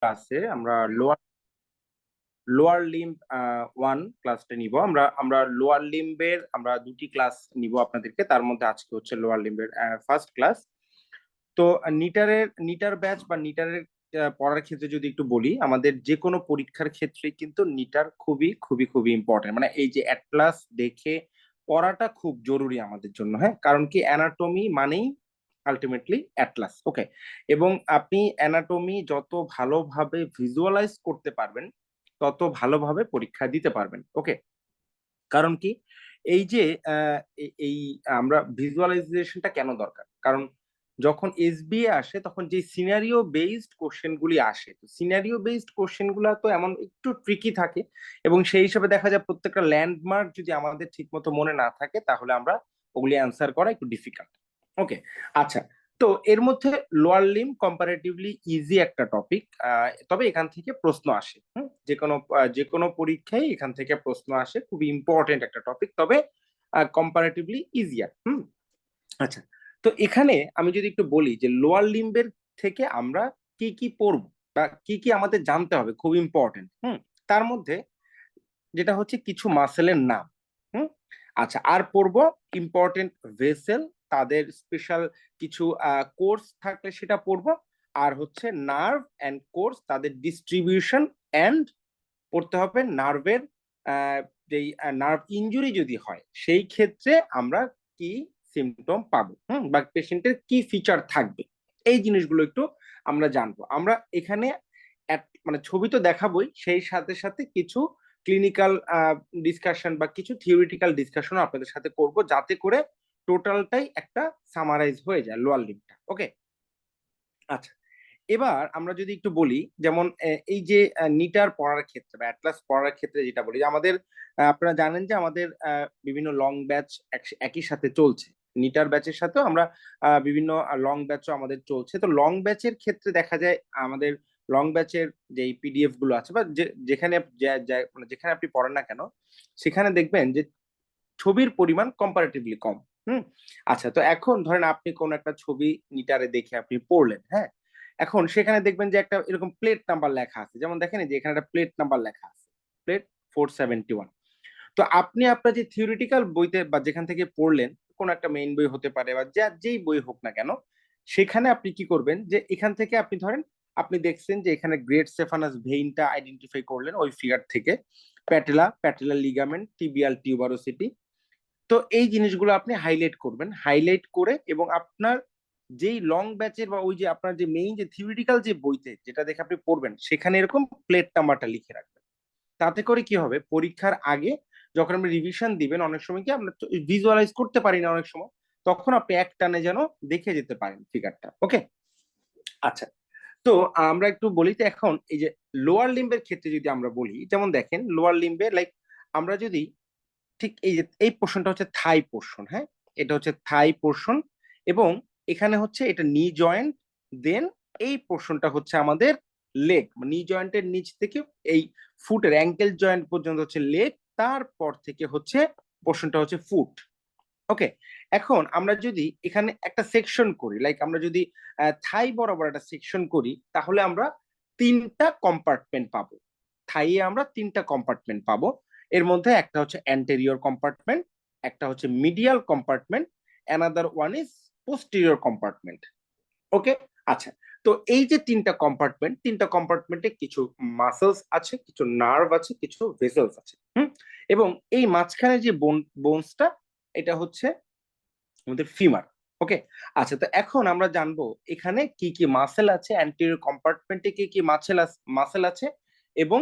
ক্লাসে আমরা lower limb one ক্লাসটা নিব। আমরা লোয়ার লিম্বের আমরা দুটি ক্লাস নিব আপনাদেরকে, তার মধ্যে আজকে হচ্ছে লোয়ার লিম্বের ফার্স্ট ক্লাস। তো নিটার ব্যাচ বা নিটারের পড়ার ক্ষেত্রে যদি একটু বলি, আমাদের যে কোনো পরীক্ষার ক্ষেত্রে কিন্তু নিটার খুবই খুবই খুবই ইম্পর্টেন্ট। মানে এই যে অ্যাটলাস দেখে পড়াটা খুব জরুরি আমাদের জন্য, হ্যাঁ। কারণ কি, অ্যানাটমি মানেই আলটিমেটলি অ্যাটলাস, ওকে। এবং আপনি অ্যানাটমি যত ভালোভাবে ভিজুয়ালাইজ করতে পারবেন, তত ভালোভাবে পরীক্ষা দিতে পারবেন, ওকে। কারণ কি, এই যে এই আমরা ভিজুয়ালাইজেশনটা কেন দরকার, কারণ যখন এসবিএ আসে তখন যে সিনারিও বেসড কোশ্চেন গুলি আসে, তো সিনারিও বেসড কোশ্চেন গুলা তো এমন একটু ট্রিকি থাকে, এবং সেই হিসাবে দেখা যায় প্রত্যেকটা ল্যান্ডমার্ক যদি আমাদের ঠিক মতো মনে না থাকে, তাহলে আমরা ওগুলি অ্যান্সার করা একটু ডিফিকাল্ট, ওকে। আচ্ছা, তো এর মধ্যে লোয়ার লিম্ব কম্পারেটিভলি ইজি একটা টপিক, তবে এখান থেকে প্রশ্ন আসে, যে কোনো পরীক্ষায় এখান থেকে প্রশ্ন আসে, খুবই ইম্পর্টেন্ট একটা টপিক, তবে কম্পারেটিভলি ইজিয়ার। আচ্ছা, তো এখানে আমি যদি একটু বলি যে লোয়ার লিম্বের থেকে আমরা কি কি পড়বো বা কি কি আমাদের জানতে হবে, খুব ইম্পর্টেন্ট। তার মধ্যে যেটা হচ্ছে কিছু মাসেলের নাম। হুম আচ্ছা, আর পড়বো ইম্পর্টেন্ট ভেসেল, তাদের স্পেশাল কিছু কোর্স থাকলে সেটা পড়বো। আর হচ্ছে নার্ভ অ্যান্ড কোর্স, তাদের ডিস্ট্রিবিউশন অ্যান্ড পড়তে হবে নার্ভের যেই নার্ভ ইনজুরি যদি হয় সেই ক্ষেত্রে আমরা কি সিমটম পাবো, বা পেশেন্টের কি ফিচার থাকবে, এই জিনিসগুলো একটু আমরা জানবো। আমরা এখানে মানে ছবি তো দেখাবোই, সেই সাথে সাথে কিছু ক্লিনিক্যাল ডিসকাশন বা কিছু থিওরিটিক্যাল ডিসকাশন আপনাদের সাথে করব, যাতে করে টোটালটাই একটা সামারাইজ হয়ে যায় লোয়ার লিম্বটা, ওকে। আচ্ছা, এবার আমরা যদি একটু বলি, যেমন এই যে নিটার পড়ার ক্ষেত্রে বা অ্যাটলাস পড়ার ক্ষেত্রে যেটা বলি যে আমাদের আপনারা জানেন যে আমাদের বিভিন্ন লং ব্যাচ একই সাথে চলছে। নিটার ব্যাচের সাথেও আমরা বিভিন্ন লং ব্যাচও আমাদের চলছে। তো লং ব্যাচের ক্ষেত্রে দেখা যায় আমাদের লং ব্যাচের যে পিডিএফ গুলো আছে বা যেখানে মানে যেখানে আপনি পড়েন না কেন, সেখানে দেখবেন যে ছবির পরিমাণ কম্পারেটিভলি কম। হুম আচ্ছা, তো এখন ধরেন আপনি কোন একটা ছবি নিটারে দেখে আপনি পড়লেন, হ্যাঁ। এখন সেখানে দেখবেন যে একটা এরকম প্লেট নাম্বার লেখা আছে, যেমন দেখেন যে এখানে একটা প্লেট নাম্বার লেখা আছে, প্লেট 471। তো আপনি আপনার যে থিওরিটিক্যাল বইতে বা যেখান থেকে পড়লেন, কোন একটা মেইন বই হতে পারে বা যেই বই হোক না কেন, সেখানে আপনি কি করবেন যে এখান থেকে আপনি ধরেন আপনি দেখছেন যে এখানে গ্রেট সেফানাস ভেইনটা আইডেন্টিফাই করলেন ওই ফিগার থেকে, প্যাটেলা লিগামেন্ট, টিবিয়াল টিউবারোসিটি। তো এই জিনিসগুলো আপনি হাইলাইট করবেন, হাইলাইট করে এবং আপনার যেই লং ব্যাচের বা ওই যে আপনার যে মেইন যে থিওরিটিক্যাল যে বইতে যেটা দেখে আপনি পড়বেন, সেখানে এরকম প্লেট নাম্বারটা লিখে রাখবেন। তাতে করে কি হবে, পরীক্ষার আগে যখন আপনি রিভিশন দিবেন, অনেক সময় কি আমরা ভিজুয়ালাইজ করতে পারি না অনেক সময়, তখন আপনি এক টানে যেন দেখে যেতে পারেন ফিগারটা, ওকে। আচ্ছা, তো আমরা একটু বলি তো এখন এই যে লোয়ার লিম্বের ক্ষেত্রে যদি আমরা বলি, যেমন দেখেন লোয়ার লিম্বে লাইক আমরা যদি ঠিক এই যে এই পোর্শনটা হচ্ছে থাই পোর্শন, হ্যাঁ। এটা হচ্ছে থাই পোর্শন, এবং এখানে হচ্ছে এটা নি জয়েন্ট, দেন এই পোর্শনটা হচ্ছে আমাদের লেগ, নি জয়েন্টের নিচ থেকে এই ফুটের অ্যাঙ্কেল জয়েন্ট পর্যন্ত হচ্ছে লেগ, তারপর থেকে হচ্ছে পোর্শনটা হচ্ছে ফুট, ওকে। এখন আমরা যদি এখানে একটা সেকশন করি, লাইক আমরা যদি থাই বরাবর একটা সেকশন করি, তাহলে আমরা তিনটা কম্পার্টমেন্ট পাবো। থাইয়ে আমরা তিনটা কম্পার্টমেন্ট পাবো। এর মধ্যে একটা হচ্ছে অ্যান্টেরিয়র কম্পার্টমেন্ট, একটা হচ্ছে medial compartment, another one is posterior compartment, okay. আচ্ছা, তো এই যে তিনটা কম্পার্টমেন্টে কিছু মাসেলস আছে, কিছু নার্ভ আছে, কিছু ভেসেলস আছে। এবং এই মাঝখানে যে বোনসটা, এটা হচ্ছে আমাদের ফিমার, ওকে। আচ্ছা, তো এখন আমরা জানবো এখানে কি কি মাসেল আছে, অ্যান্টেরিয়র কম্পার্টমেন্টে কি কি মাসেল আছে, এবং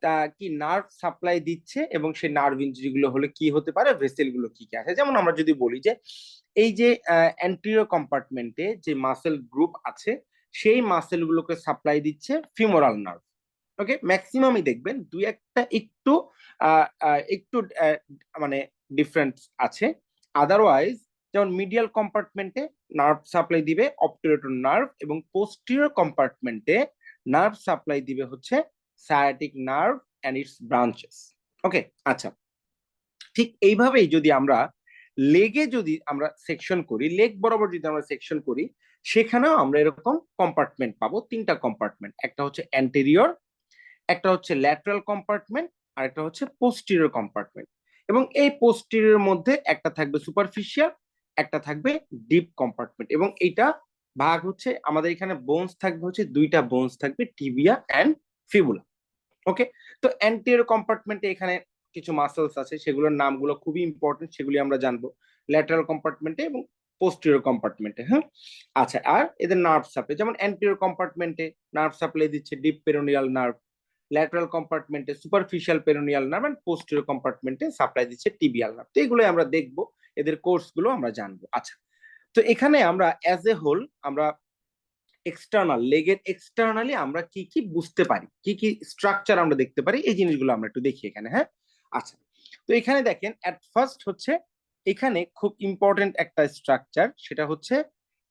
তা কি নার্ভ সাপ্লাই দিচ্ছে, এবং সেই নার্ভ ইনজুরি গুলো হলে কি হতে পারে, ভেসেল গুলো কি কি আছে। যেমন আমরা যদি বলি যে এই যে অ্যান্টেরিয়র কম্পার্টমেন্টে যে মাসেল গ্রুপ আছে, সেই মাসেল গুলোকে সাপ্লাই দিচ্ছে ফিমোরাল নার্ভ, ওকে। ম্যাক্সিমামই দেখবেন দুই একটা একটু একটু মানে ডিফারেন্স আছে। আদারওয়াইজ যেমন মিডিয়াল কম্পার্টমেন্টে নার্ভ সাপ্লাই দিবে অবটুরেটর নার্ভ, এবং পোস্টিরিয়র কম্পার্টমেন্টে নার্ভ সাপ্লাই দিবে হচ্ছে sciatic nerve and its branches, okay. আচ্ছা, ঠিক এইভাবেই যদি আমরা লেগে যদি আমরা সেকশন করি, লেগ বরাবর যদি আমরা সেকশন করি, সেখানেও আমরা এরকম কম্পার্টমেন্ট পাবো, তিনটা কম্পার্টমেন্ট, একটা হচ্ছে অ্যান্টেরিয়র, একটা হচ্ছে ল্যাটারাল কম্পার্টমেন্ট, আর একটা হচ্ছে পোস্টিরিয়র কম্পার্টমেন্ট। এবং এই পোস্টিরিয়র মধ্যে একটা থাকবে সুপারফিশিয়াল, একটা থাকবে ডিপ কম্পার্টমেন্ট। এবং এইটা ভাগ হচ্ছে, আমাদের এখানে বোনস থাকবে হচ্ছে দুইটা বোনস থাকবে, টিবিয়া অ্যান্ড ফিবুলা। ওকে, তো অ্যান্টেরিয়র কম্পার্টমেন্টে এখানে কিছু মাসেলস আছে, সেগুলোর নামগুলো খুবই ইম্পর্টেন্ট, সেগুলি আমরা জানবো ল্যাটারাল কম্পার্টমেন্টে এবং পোস্টেরিয়র কম্পার্টমেন্টে। হ্যাঁ, আচ্ছা, আর এদের নার্ভ সাপ্লাই, যেমন অ্যান্টেরিয়র কম্পার্টমেন্টে নার্ভ সাপ্লাই দিচ্ছে ডিপ পেরোনিয়াল নার্ভ, ল্যাটারাল কম্পার্টমেন্টে superficial peroneal nerve, and posterior কম্পার্টমেন্টে সাপ্লাই দিচ্ছে টিবিয়াল নার্ভ। তো এগুলো আমরা দেখবো, এদের কোর্স গুলো আমরা জানবো। আচ্ছা, তো এখানে আমরা অ্যাজ এ হোল আমরা এক্সটার্নাল লেগের এক্সটার্নালি আমরা কি কি বুঝতে পারি, কি কি স্ট্রাকচার আমরা দেখতে পারি, এই জিনিসগুলো আমরা একটু দেখি এখানে। হ্যাঁ, আচ্ছা, তো এখানে দেখেন এট ফার্স্ট হচ্ছে এখানে খুব ইম্পর্টেন্ট একটা স্ট্রাকচার, সেটা হচ্ছে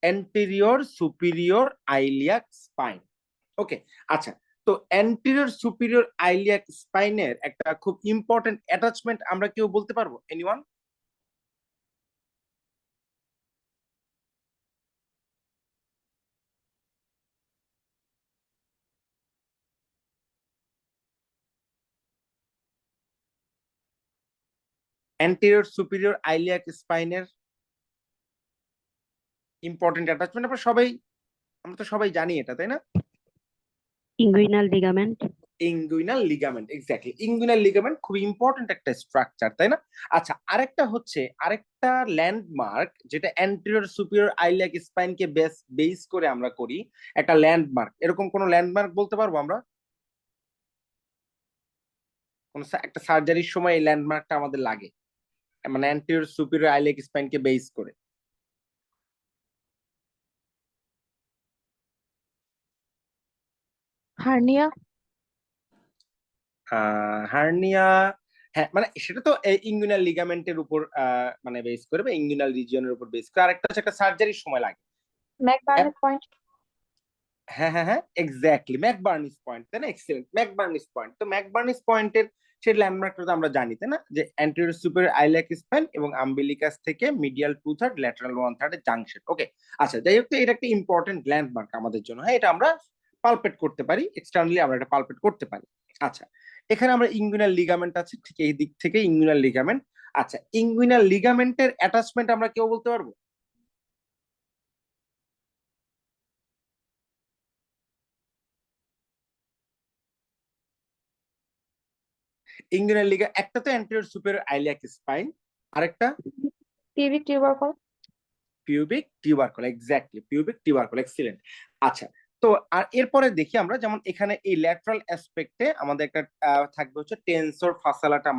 অ্যান্টেরিয়র সুপিরিয়র আইলিয়াক স্পাইন। ওকে, আচ্ছা, তো অ্যান্টেরিয়র সুপিরিয়র আইলিয়াক স্পাইনের একটা খুব ইম্পর্টেন্ট অ্যাটাচমেন্ট আমরা কেউ বলতে পারবো? এনিওয়ান? অ্যান্টেরিয়র সুপিরিয়র আইলিয়াক স্পাইনের ইম্পর্টেন্ট অ্যাটাচমেন্ট আমরা তো সবাই জানি এটা, তাই না? Inguinal ligament. Inguinal ligament, exactly, inguinal ligament খুব ইম্পর্টেন্ট একটা স্ট্রাকচার, তাই না? আচ্ছা, আরেকটা ল্যান্ডমার্ক যেটা অ্যান্টেরিয়র সুপিরিয়র আইলিয়াক স্পাইনকে বেস করে আমরা করি, একটা ল্যান্ডমার্ক, এরকম কোন ল্যান্ডমার্ক বলতে পারবো আমরা? কোন একটা সার্জারির সময় এই ল্যান্ডমার্কটা আমাদের লাগে, মানে অ্যান্টেরিয়র সুপিরিয়র আইলিয়াক স্পাইনকে বেস করে। হার্নিয়া। হার্নিয়া, হ্যাঁ, মানে সেটা তো ইনগুইনাল লিগামেন্টের উপর মানে বেস করে, বা ইনগুইনাল রিজিয়নের উপর বেস করে। আরেকটা হচ্ছে একটা সার্জারির সময় লাগে। ম্যাকবার্নের পয়েন্ট। হ্যাঁ হ্যাঁ হ্যাঁ, এক্স্যাক্টলি, ম্যাকবার্নিস পয়েন্ট, তাই না? Excellent, McBurney's point. তো ম্যাকবার্নিস পয়েন্টের সেই ল্যান্ডমার্কটা তো আমরা জানি, তাই না, যে অ্যান্টেরিয়র সুপিরিয়র আইলিয়াক স্পাইন এবং আম্বিলিকাস থেকে মিডিয়াল 2/3 ল্যাটারাল 1/3 জাংশন। ওকে, আচ্ছা, যাই হোক, তো এটা একটা ইম্পর্টেন্ট ল্যান্ডমার্ক আমাদের জন্য। হ্যাঁ, এটা আমরা পালপেট করতে পারি, এক্সটার্নালি আমরা এটা পালপেট করতে পারি। আচ্ছা, এখানে আমরা ইনগুইনাল লিগামেন্ট আছে, ঠিক এই দিক থেকে ইনগুইনাল লিগামেন্ট। আচ্ছা, ইনগুইনাল লিগামেন্টের অ্যাটাচমেন্ট আমরা কেউ বলতে পারবো? ইনগুইনাল লিগা একটা তো অ্যান্টেরিয়র সুপিরিয়র আইলিয়াক স্পাইন, আরেকটা pubic tubercle. Pubic tubercle, exactly, pubic tubercle, excellent. আচ্ছা, তো আর এরপরে দেখি আমরা, যেমন এখানে এই ল্যাটারাল অ্যাসপেক্টে আমাদের একটা থাকবে হচ্ছে টেনসর ফাসালাটা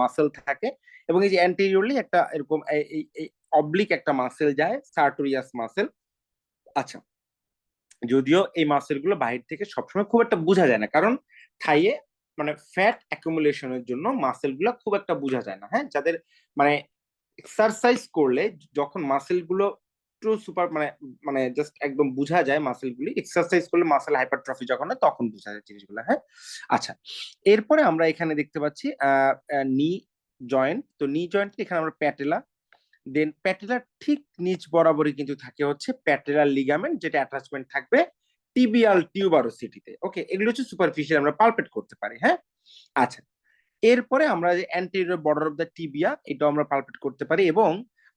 মাসেল থাকে, এবং এই যে অ্যান্টেরিয়রলি একটা এরকম এই অবলিক একটা মাসেল যায়, সার্টোরিয়াস মাসেল। আচ্ছা, যদিও এই মাসেল গুলো বাহির থেকে সবসময় খুব একটা বোঝা যায় না, কারণ থাইয়ে মানে ফ্যাট অ্যাকুমুলেশনের জন্য মাসেল গুলো খুব একটা বোঝা যায় না। হ্যাঁ, যাদের মানে এক্সারসাইজ করলে যখন মাসেল গুলো ট্রু সুপার মানে মানে জাস্ট একদম বোঝা যায়, মাসেল গুলি এক্সারসাইজ করলে মাসেল হাইপারট্রফি যখন হয় তখন বোঝা যায় জিনিসগুলো। হ্যাঁ, আচ্ছা, এরপরে আমরা এখানে দেখতে পাচ্ছি নি জয়েন্ট। তো নি জয়েন্ট এখানে আমরা প্যাটেলা, দেন প্যাটেলার ঠিক নিচ বরাবরই কিন্তু থাকে হচ্ছে প্যাটেলার লিগামেন্ট, যেটা অ্যাটাচমেন্ট থাকবে টিবিয়াল টিউবারোসিটিতে। ওকে, এগুলো হচ্ছে সুপারফিশিয়াল, আমরা পালপেট করতে পারি। হ্যাঁ, আচ্ছা, এরপরে আমরা যে anterior border of the tibia, এটাও আমরা পালপেট করতে পারি। এবং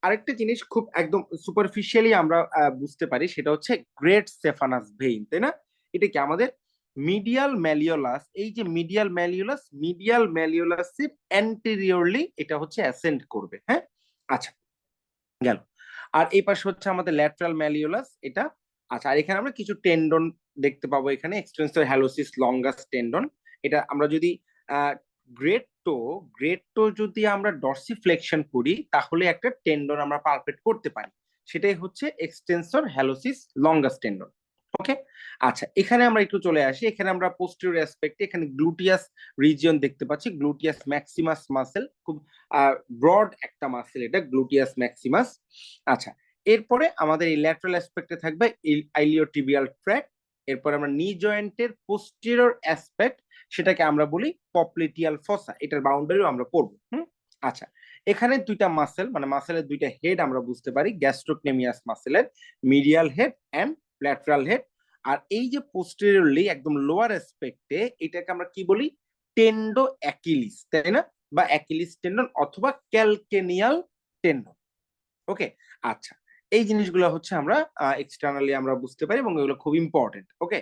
আরেকটা জিনিস খুব একদম সুপারফিশিয়ালি আমরা বুঝতে পারি, সেটা হচ্ছে গ্রেট সেফানাস ভেইন, তাই না? এটা কি আমাদের মিডিয়াল ম্যালিওলাস, এই যে মিডিয়াল ম্যালিওলাসের অ্যান্টেরিয়রলি এটা হচ্ছে অ্যাসেন্ড করবে। হ্যাঁ, আচ্ছা, গেল। আর এই পাশে হচ্ছে আমাদের ল্যাটারাল ম্যালিওলাস, এটা। আচ্ছা, আর এখানে আমরা কিছু টেন্ডন দেখতে পাবো, এখানে এক্সটেন্সর হ্যালোসিস লঙ্গাস টেন্ডন। এটা আমরা যদি গ্রেট টো যদি আমরা ডর্সিফ্লেকশন করি, তাহলে একটা টেন্ডন আমরা পালপেট করতে পারি, সেটাই হচ্ছে এক্সটেন্সর হ্যালোসিস লঙ্গাস টেন্ডন। ওকে, আচ্ছা, এখানে আমরা একটু চলে আসি, এখানে আমরা পোস্টেরিয়র অ্যাসপেক্টে এখানে গ্লুটিয়াস রিজিয়ন দেখতে পাচ্ছি, গ্লুটিয়াস ম্যাক্সিমাস মাসেল, খুব ব্রড একটা মাসেল এটা, গ্লুটিয়াস ম্যাক্সিমাস। আচ্ছা, এরপরে আমাদের এই ল্যাটারাল অ্যাসপেক্টে থাকবে আইলিওটিবিয়াল ট্র্যাক্ট। এরপর আমরা নি জয়েন্টের পোস্টেরিয়র অ্যাসপেক্ট, সেটাকে আমরা বলি পপলিটিয়াল ফসা, এটার বাউন্ডারিও আমরা পড়বো। আচ্ছা, এখানে দুইটা মাসেল মানে মাসেলের দুইটা হেড আমরা বুঝতে পারি, গ্যাস্ট্রোকনেমিয়াস মাসেলের medial head and lateral head. আর এই যে পোস্টেরিয়রলি একদম লোয়ার অ্যাসপেক্টে এটাকে আমরা কি বলি, টেন্ডো অ্যাকিলিস, তাই না, বা অ্যাকিলিস টেন্ডন অথবা ক্যালকেনিয়াল টেন্ডন। ওকে, আচ্ছা, এই জিনিসগুলো হচ্ছে আমরা এক্সটার্নালি আমরা বুঝতে পারি এবং এগুলো খুব ইম্পর্টেন্ট। ওকে,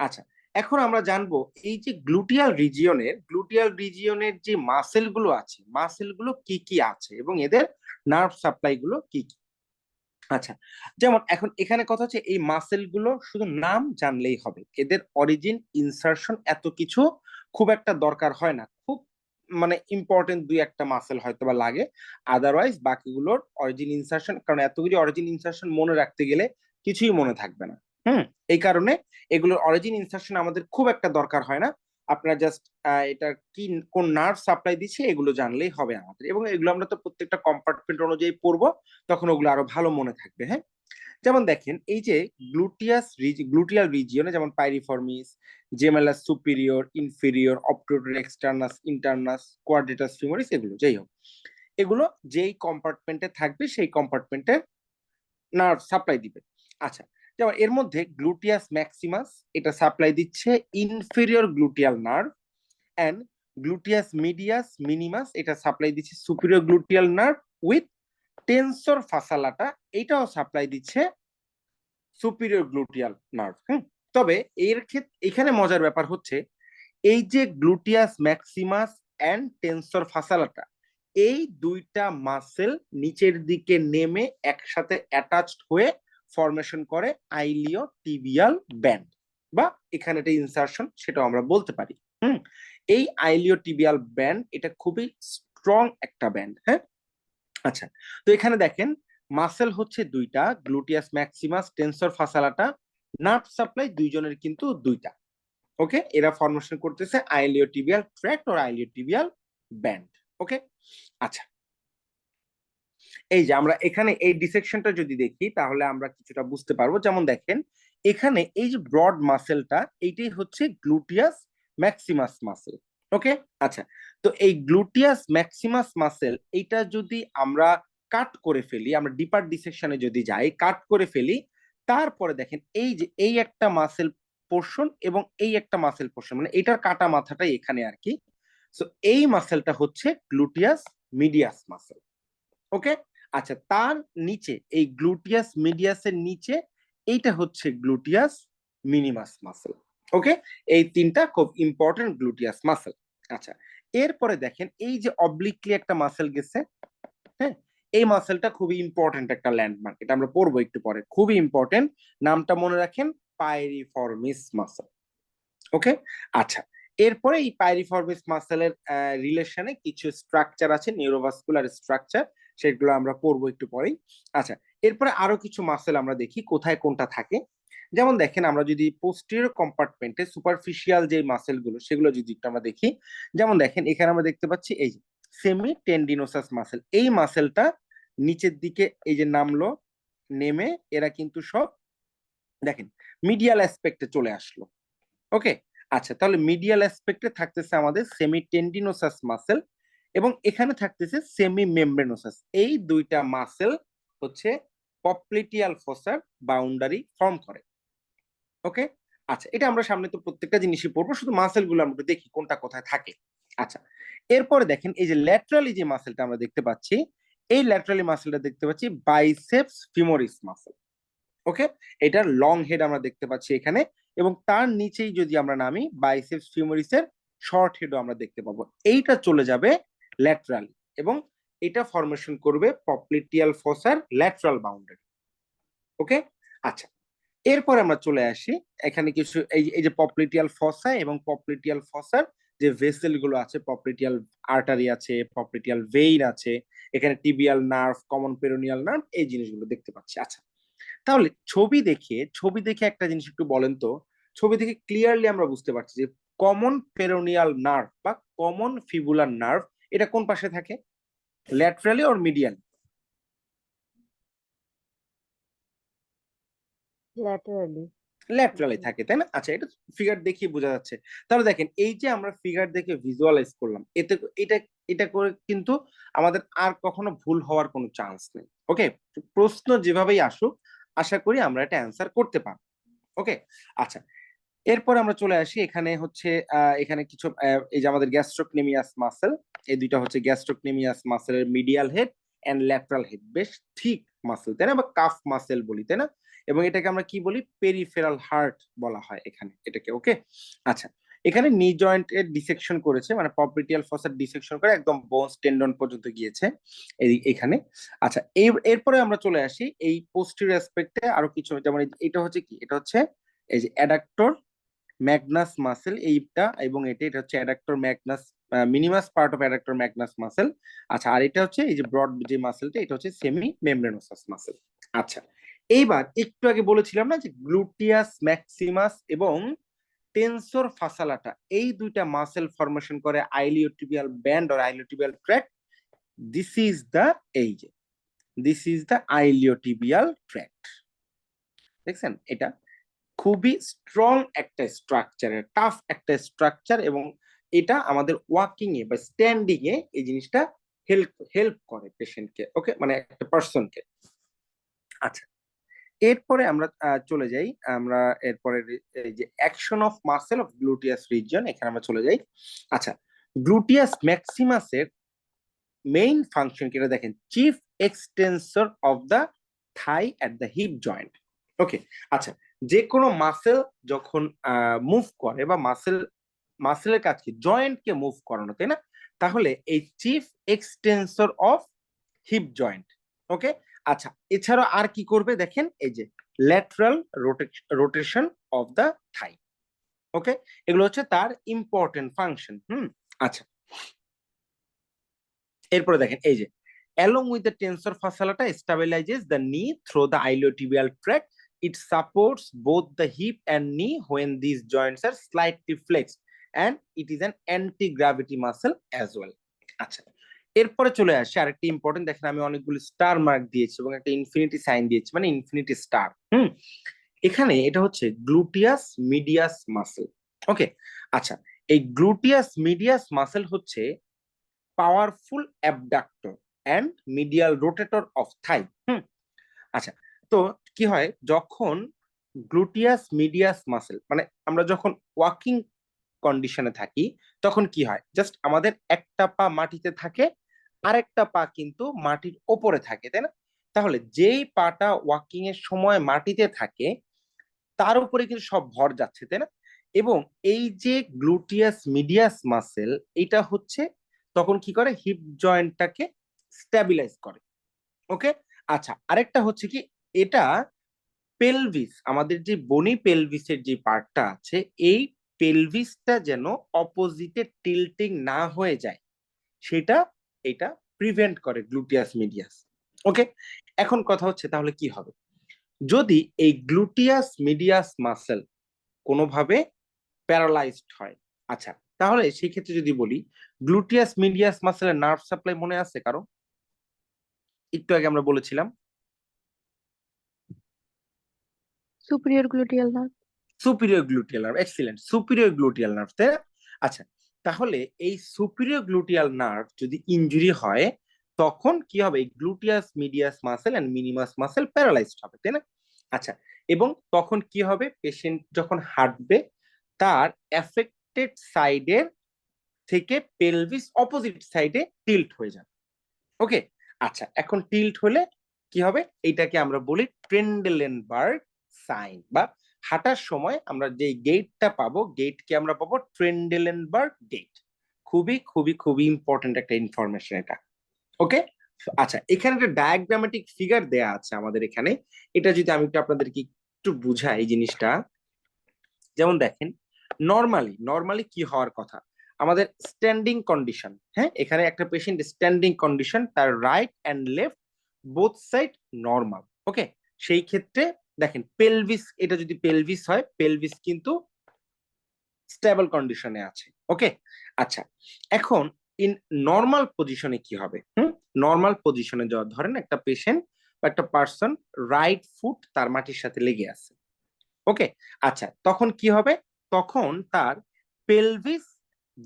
আচ্ছা, এখন আমরা জানবো এই যে গ্লুটিয়াল রিজিয়নের যে মাসেল গুলো আছে, মাসেল গুলো কি কি আছে এবং এদের নার্ভ সাপ্লাই গুলো কি কি। আচ্ছা, যেমন এখন এখানে কথা হচ্ছে এই মাসেল গুলো শুধু নাম জানলেই হবে, এদের অরিজিন ইনসারশন এত কিছু খুব একটা দরকার হয় না, খুব মানে ইম্পর্টেন্ট দুই একটা মাসেল হয়তো বা লাগে, আদারওয়াইজ বাকিগুলোর অরিজিন ইনসারশন, কারণ এতগুলি অরিজিন ইনসারশন মনে রাখতে গেলে কিছুই মনে থাকবে না। এই কারণে এগুলোর অরিজিন ইনসারশন আমাদের খুব একটা দরকার হয় না, আপনারা জাস্ট এটা কি কোন নার্ভ সাপ্লাই দিচ্ছে এগুলো জানলেই হবে আমাদের, এবং এগুলো আমরা তো প্রত্যেকটা কম্পার্টমেন্ট অনুযায়ী পড়বো, তখন ওগুলো আরো ভালো মনে থাকবে। হ্যাঁ, যেমন দেখেন এই যে গ্লুটিয়াল রিজিয়নে যেমন piriformis, gemellus superior, inferior, obturator externus, internus, quadratus femoris, এগুলো যাই হোক, এগুলো যেই কম্পার্টমেন্টে থাকবে সেই কম্পার্টমেন্টের নার্ভ সাপ্লাই দিবে। আচ্ছা, যেমন এর মধ্যে গ্লুটিয়াস ম্যাক্সিমাস এটা সাপ্লাই দিচ্ছে inferior gluteal nerve, and gluteus medius minimus এটা সাপ্লাই দিচ্ছে superior gluteal nerve with tensor fasciae latae, এটাও সাপ্লাই দিচ্ছে সুপিরিয়র গ্লুটিয়াল নার্ভ। তবে এর ক্ষেত্রে এখানে মজার ব্যাপার হচ্ছে এই যে gluteus Maximus and tensor fasciae latae, এই দুইটা মাসেল নিচের দিকে নেমে একসাথে অ্যাটাচড হয়ে ফরমেশন করে আইলিও টিবিয়াল ব্যান্ড, বা এখানে একটা ইনসারশন সেটাও আমরা বলতে পারি। এই আইলিও টিবিয়াল ব্যান্ড এটা খুবই স্ট্রং একটা ব্যান্ড। হ্যাঁ, আচ্ছা, তো এখানে দেখেন মাসেল হচ্ছে দুইটা, gluteus maximus, tensor fasciae latae, nerve supply দুইজনের কিন্তু দুইটা। ওকে, এরা ফরমেশন করতেছে iliotibial tract or iliotibial band. Okay, আচ্ছা, এই যে আমরা এখানে এই ডিসেকশনটা যদি দেখি তাহলে আমরা কিছুটা বুঝতে পারবো। যেমন দেখেন এখানে এই যে ব্রড মাসেলটা এইটাই হচ্ছে গ্লুটিয়াস ম্যাক্সিমাস মাসেল। ওকে, আচ্ছা, তো এই গ্লুটিয়াস ম্যাক্সিমাস মাসেল এইটা যদি আমরা কাট করে ফেলি, আমরা ডিপার ডিসেকশনে যদি যাই কাট করে ফেলি, তারপরে দেখেন এই যে এই একটা মাসেল পোর্শন এবং এই একটা মাসেল পোর্শন, মানে এটার কাটা মাথাটাই এখানে আর কি। সো এই মাসেলটা হচ্ছে গ্লুটিয়াস মিডিয়াস মাসেল। ওকে, আচ্ছা, তার নিচে এই গ্লুটিয়াস মিডিয়াসের নিচে এইটা হচ্ছে গ্লুটিয়াস মিনিমাস মাসেল। ওকে, এই তিনটা খুব ইম্পর্টেন্ট গ্লুটিয়াস মাসেল। আচ্ছা, এরপরে দেখেন এই যে অবলিকলি একটা মাসেল গেছে, হ্যাঁ, এই মাসেলটা খুবই ইম্পর্টেন্ট একটা ল্যান্ডমার্ক, এটা আমরা পড়বো একটু পরে, খুবই ইম্পর্টেন্ট, নামটা মনে রাখেন, পাইরিফর্মিস মাসেল। ওকে, আচ্ছা, এরপরে এই পাইরিফর্মিস মাসেলের রিলেশনে কিছু স্ট্রাকচার আছে, নিউরোভাস্কুলার স্ট্রাকচার, সেগুলো আমরা পড়বো একটু পরেই। আচ্ছা, এরপরে আরো কিছু মাসেল আমরা দেখি কোথায় কোনটা থাকে। যেমন দেখেন আমরা যদি পোস্টেরিয়র কম্পার্টমেন্টে সুপারফিশিয়াল যে মাসেল গুলো সেগুলো যদি একটু আমরা দেখি, যেমন দেখেন এখানে আমরা দেখতে পাচ্ছি এই যে সেমি টেন্ডিনোসাস মাসেল, এই মাসেলটা নিচের দিকে এই যে নামলো, নেমে এরা কিন্তু সব দেখেন মিডিয়াল অ্যাসপেক্টে চলে আসলো। ওকে, আচ্ছা, তাহলে মিডিয়াল অ্যাসপেক্টে থাকতেছে আমাদের সেমি টেন্ডিনোসাস মাসেল এবং এখানে থাকতেছে সেমি মেমব্রেনোসাস, এই দুইটা মাসেল হচ্ছে পপ্লিটিয়াল ফসার বাউন্ডারি ফর্ম করে। ওকে, আচ্ছা, এটা আমরা সামনে তো প্রত্যেকটা জিনিসই পড়বো, শুধু মাসেল গুলো আমরা একটু দেখি কোনটা কোথায় থাকে। আচ্ছা, এরপরে দেখেন এই যে ল্যাটারালি যে মাসেলটা আমরা দেখতে পাচ্ছি, এই ল্যাটারালি মাসেলটা দেখতে পাচ্ছি বাইসেপস ফিমোরিস মাসেল। ওকে, এটার লং হেড আমরা দেখতে পাচ্ছি এখানে, এবং তার নিচেই যদি আমরা নামি বাইসেপস ফিমোরিসের শর্ট হেডও আমরা দেখতে পাবো, এইটা চলে যাবে ল্যাটারালি এবং এটা ফরমেশন করবে পপ্লিটিয়াল ফসার ল্যাটারাল বাউন্ডারি। ওকে, আচ্ছা, এরপর আমরা চলে আসি এখানে কিছু এই যে পপ্লিটিয়াল ফসা এবং পপ্লিটিয়াল ফসার যে ভেসেল গুলো আছে, পপ্লিটিয়াল আর্টারি আছে, পপ্লিটিয়াল ভেইন আছে, এখানে tibial nerve, common peroneal nerve, এই জিনিসগুলো দেখতে পাচ্ছি। আচ্ছা, তাহলে ছবি দেখে একটা জিনিস একটু বলেন তো, ছবি দেখে ক্লিয়ারলি আমরা বুঝতে পারছি যে কমন পেরোনিয়াল নার্ভ বা কমন ফিবুলার নার্ভ এটা কোন পাশে থাকে, laterally or medial? laterally, laterally থাকে, তাই না? আচ্ছা, এটা ফিগার দেখিয়ে বোঝা যাচ্ছে। তাহলে দেখেন, এই যে আমরা ফিগার দেখে ভিজুয়ালাইজ করলাম, এতে এটা এটা করে কিন্তু আমাদের আর কখনো ভুল হওয়ার কোনো চান্স নেই। ওকে, প্রশ্ন যেভাবেই আসুক, আশা করি আমরা এটা অ্যান্সার করতে পারবো। ওকে, আচ্ছা, এরপর আমরা চলে আসি এখানে হচ্ছে এখানে কিছু এই যে আমাদের গ্যাস্ট্রোকনেমিয়াস মাসেল, এই দুইটা হচ্ছে গ্যাস্ট্রোকনেমিয়াস মাসেলের medial head and lateral head, বেশ ঠিক মাসেল, তাই না? বা কাফ মাসেল বলি, তাই না? এবং এটাকে আমরা কি বলি, পেরিফেরাল হার্ট বলা হয় এখানে এটাকে। ওকে, আচ্ছা, এখানে নি জয়েন্ট এর ডিসেকশন করেছে, মানে পপরিটিয়াল ফসেট ডিসেকশন করে একদম বোনস টেন্ডন পর্যন্ত গিয়েছে এখানে। আচ্ছা, এরপরে আমরা চলে আসি এই পোস্টেরিয়র অ্যাসপেক্টে আরো কিছু, যেমন এটা হচ্ছে কি, এটা হচ্ছে এই যে অ্যাডাক্টর ম্যাগনাস মাসেল, এইটা এবং এটা হচ্ছে adductor Magnus মিনিমাস part of adductor Magnus muscle. আচ্ছা, আর এটা হচ্ছে এই যে ব্রড যে মাসেলটা, এটা হচ্ছে সেমি মেমব্রেনোসাস মাসেল। আচ্ছা, এইবার একটু আগে বলেছিলাম না যে গ্লুটিয়াস ম্যাক্সিমাস এবং টেনসর ফাসালাটা, এই দুইটা মাসেল ফরমেশন করে iliotibial band or iliotibial tract. This is the এই যে this is the iliotibial tract. দেখছেন, এটা খুবই স্ট্রং একটা স্ট্রাকচার, টাফ একটা স্ট্রাকচার, এবং এটা আমাদের ওয়াকিং এ বা স্ট্যান্ডিং এ এই জিনিসটা হেল্প হেল্প করে পেশেন্টকে। ওকে, মানে একটা পার্সনকে। আচ্ছা, এরপরে আমরা চলে যাই, আমরা এরপরে এই যে action of muscle of gluteus region, এখানে আমরা চলে যাই। আচ্ছা, গ্লুটিয়াস ম্যাক্সিমাসের মেইন ফাংশন কি, এটা দেখেন, chief extensor of the thigh at the hip joint. Okay, আচ্ছা, যে কোনো মাসেল যখন মুভ করে বা মাসেলের কাজ কি, জয়েন্টকে মুভ করানো, তাই না? তাহলে এই chief extensor of hip joint. Okay, আচ্ছা, এছাড়াও আর কি করবে দেখেন, এই যে lateral rotation of the thigh. Okay, এগুলো হচ্ছে তার ইম্পর্টেন্ট ফাংশন। আচ্ছা, এরপরে দেখেন, এই যে along with the tensor fasciata stabilizes the knee through the iliotibial tract. It supports both the hip and knee when these joints are slightly flexed, and it is an anti-gravity muscle as well. আচ্ছা, এরপরে চলে আসে আরেকটি important, দেখেন আমি অনেকগুলো star mark দিয়েছি এবং একটা ইনফিনিটি সাইন দিয়েছি, মানে ইনফিনিটি স্টার। এখানে এটা হচ্ছে গ্লুটিয়াস মিডিয়াস মাসেল। ওকে, আচ্ছা, এই গ্লুটিয়াস মিডিয়াস মাসেল হচ্ছে powerful abductor and medial rotator of thigh. আচ্ছা, তো কি হয় যখন গ্লুটিয়াস মিডিয়াস মাসেল, মানে আমরা যখন ওয়াকিং কন্ডিশনে থাকি, তখন কি হয়, জাস্ট আমাদের একটা পা মাটিতে থাকে, আরেকটা পা কিন্তু মাটির ওপরে থাকে, তাই না? তাহলে যেই পাটা ওয়াকিং এর সময় মাটিতে থাকে, তার উপরে কিন্তু সব ভর যাচ্ছে, তাই না? এবং এই যে গ্লুটিয়াস মিডিয়াস মাসেল, এটা হচ্ছে তখন কি করে, হিপ জয়েন্টটাকে স্ট্যাবিলাইজ করে। ওকে, আচ্ছা, আরেকটা হচ্ছে কি, এটা পেলভিস, আমাদের যে বনি পেলভিসের যে পার্টটা আছে, এই পেলভিসটা যেন অপোজিটে টিল্টিং না হয়ে যায়, সেটা এটা প্রিভেন্ট করে গ্লুটিয়াস মিডিয়াস। ওকে, এখন কথা হচ্ছে তাহলে কি হবে যদি এই গ্লুটিয়াস মিডিয়াস মাসেল কোনোভাবে প্যারালাইজড হয়। আচ্ছা, তাহলে সেই ক্ষেত্রে যদি বলি, গ্লুটিয়াস মিডিয়াস মাসেলের নার্ভ সাপ্লাই মনে আছে কারো? একটু আগে আমরা বলেছিলাম superior gluteal nerve, superior gluteal nerve, excellent, superior gluteal nerve, তাই না? আচ্ছা, তাহলে এই সুপিরিয়র গ্লুটিয়াল নার্ভ যদি ইনজুরি হয়, তখন কি হবে, এই gluteus medius muscle and minimus muscle paralysed হবে, তাই না? আচ্ছা, এবং তখন কি হবে, পেশেন্ট যখন হাঁটবে, তার এফেক্টেড সাইডের থেকে পেলভিস অপোজিট সাইডে টিল্ট হয়ে যাবে। ওকে, আচ্ছা, এখন টিল্ট হলে কি হবে, এইটাকে আমরা বলি ট্রেন্ডেলেনবার্গ সাইন, বা হাঁটার সময় আমরা যে গেটটা পাবো, গেটকে আমরা পাবো ট্রেন্ডেলেনবার্গ গেট। খুবই খুবই খুবই ইম্পর্টেন্ট একটা ইনফরমেশন এটা। ওকে, আচ্ছা, এখানে একটা ডায়াগ্রামেটিক ফিগার দেয়া আছে আমাদের এখানে, এটা যদি আমি একটু আপনাদেরকে একটু বুঝাই এই জিনিসটা। যেমন দেখেন, নর্মালি নর্মালি কি হওয়ার কথা, আমাদের স্ট্যান্ডিং কন্ডিশন, হ্যাঁ, এখানে একটা পেশেন্ট স্ট্যান্ডিং কন্ডিশন, তার right and left both side normal. Okay, সেই ক্ষেত্রে দেখেন পেলভিস, এটা যদি পেলভিস হয়, পেলভিস কিন্তু স্টেবল কন্ডিশনে আছে। ওকে, আচ্ছা, এখন ইন নর্মাল পজিশনে কি হবে, নর্মাল পজিশনে যাওয়া, ধরেন একটা পেশেন্ট বা একটা পার্সন রাইট ফুট তার মাটির সাথে লেগে আছে, ওকে, আচ্ছা তখন কি হবে, তখন তার পেলভিস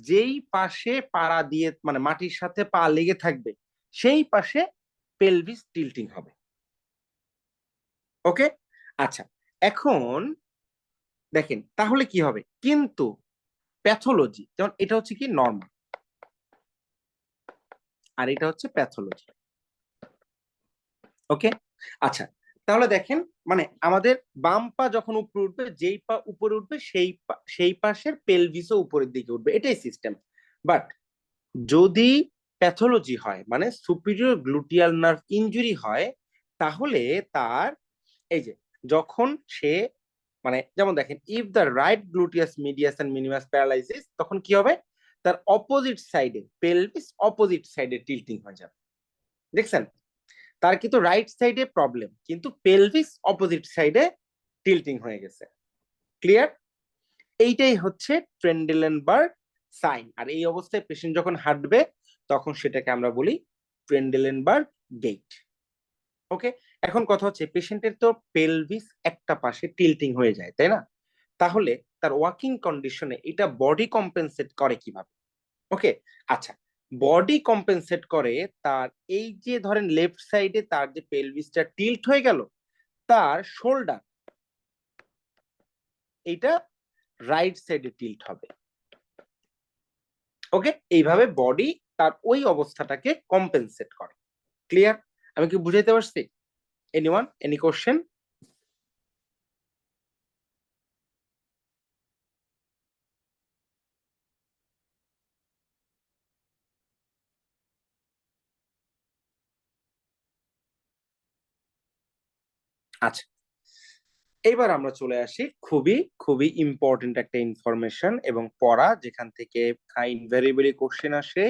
যেই পাশে পাড়া দিয়ে মানে মাটির সাথে পা লেগে থাকবে সেই পাশে পেলভিস টিল্টিং হবে। ওকে, আচ্ছা এখন দেখেন তাহলে কি হবে, কিন্তু প্যাথোলজি যেমন এটা হচ্ছে কি নর্মাল আর এটা হচ্ছে প্যাথোলজি। ওকে, আচ্ছা তাহলে দেখেন মানে আমাদের বাম পা যখন উপরে উঠবে, যেই পা উপরে উঠবে সেই পাশের পেলভিসও উপরের দিকে উঠবে, এটাই সিস্টেম। বাট যদি প্যাথোলজি হয় মানে সুপিরিয়র গ্লুটিয়াল নার্ভ ইনজুরি হয়, তাহলে তার এই যে যখন সে মানে যেমন দেখেন if the right gluteus medius and minimus paralysis, তখন কি হবে, তার অপোজিট সাইডে পেলভিস অপোজিট সাইডে টিল্টিং হয়ে যাবে। দেখছেন, তার কিন্তু রাইট সাইডে প্রবলেম কিন্তু পেলভিস অপোজিট সাইডে টিল্টিং হয়ে গেছে। ক্লিয়ার? এইটাই হচ্ছে ট্রেন্ডেলেনবার্গ সাইন। আর এই অবস্থায় পেশেন্ট যখন হাঁটবে তখন সেটাকে আমরা বলি ট্রেন্ডেলেনবার্গ গেট। ওকে, এখন কথা হচ্ছে পেশেন্টের তো পেলভিস একটা পাশে টিল্টিং হয়ে যায়, তাই না? তাহলে তার ওয়াকিং কন্ডিশনে এটা বডি কম্পেনসেট করে কিভাবে? ওকে, আচ্ছা বডি কম্পেনসেট করে তার এই যে ধরেন লেফট সাইডে তার যে পেলভিসটা টিল্ট হয়ে গেল, তার শোল্ডার এইটা রাইট সাইডে টিল্ট হবে। ওকে, এইভাবে বডি তার ওই অবস্থাটাকে কম্পেনসেট করে। ক্লিয়ার? আমি কি বুঝাইতে পারছি? Anyone, any question? আচ্ছা, এবার আমরা চলে আসি খুবই খুবই ইম্পর্টেন্ট একটা ইনফরমেশন এবং পড়া, যেখান থেকে ইনভেরিয়েবলি কোশ্চেন আসে,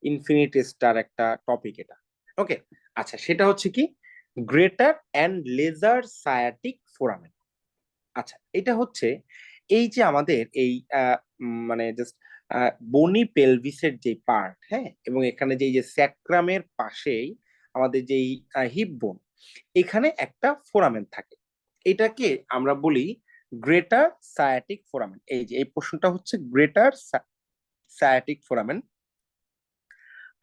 ইনফিনিটি স্টার একটা টপিক এটা। ওকে, আচ্ছা সেটা হচ্ছে কি greater and lesser sciatic foramen. আচ্ছা এটা হচ্ছে এই যে আমাদের এই মানে জাস্ট বনি পেলভিসের যে পার্ট, হ্যাঁ, এবং এখানে যে এই যে স্যাক্রামের পাশেই আমাদের যেই হিপ বোন, এখানে একটা ফোরামেন থাকে, এটাকে আমরা বলি গ্রেটার সায়াটিক ফোরামেন। এই যে এই প্রশ্নটা হচ্ছে গ্রেটার সায়াটিক ফোরামেন,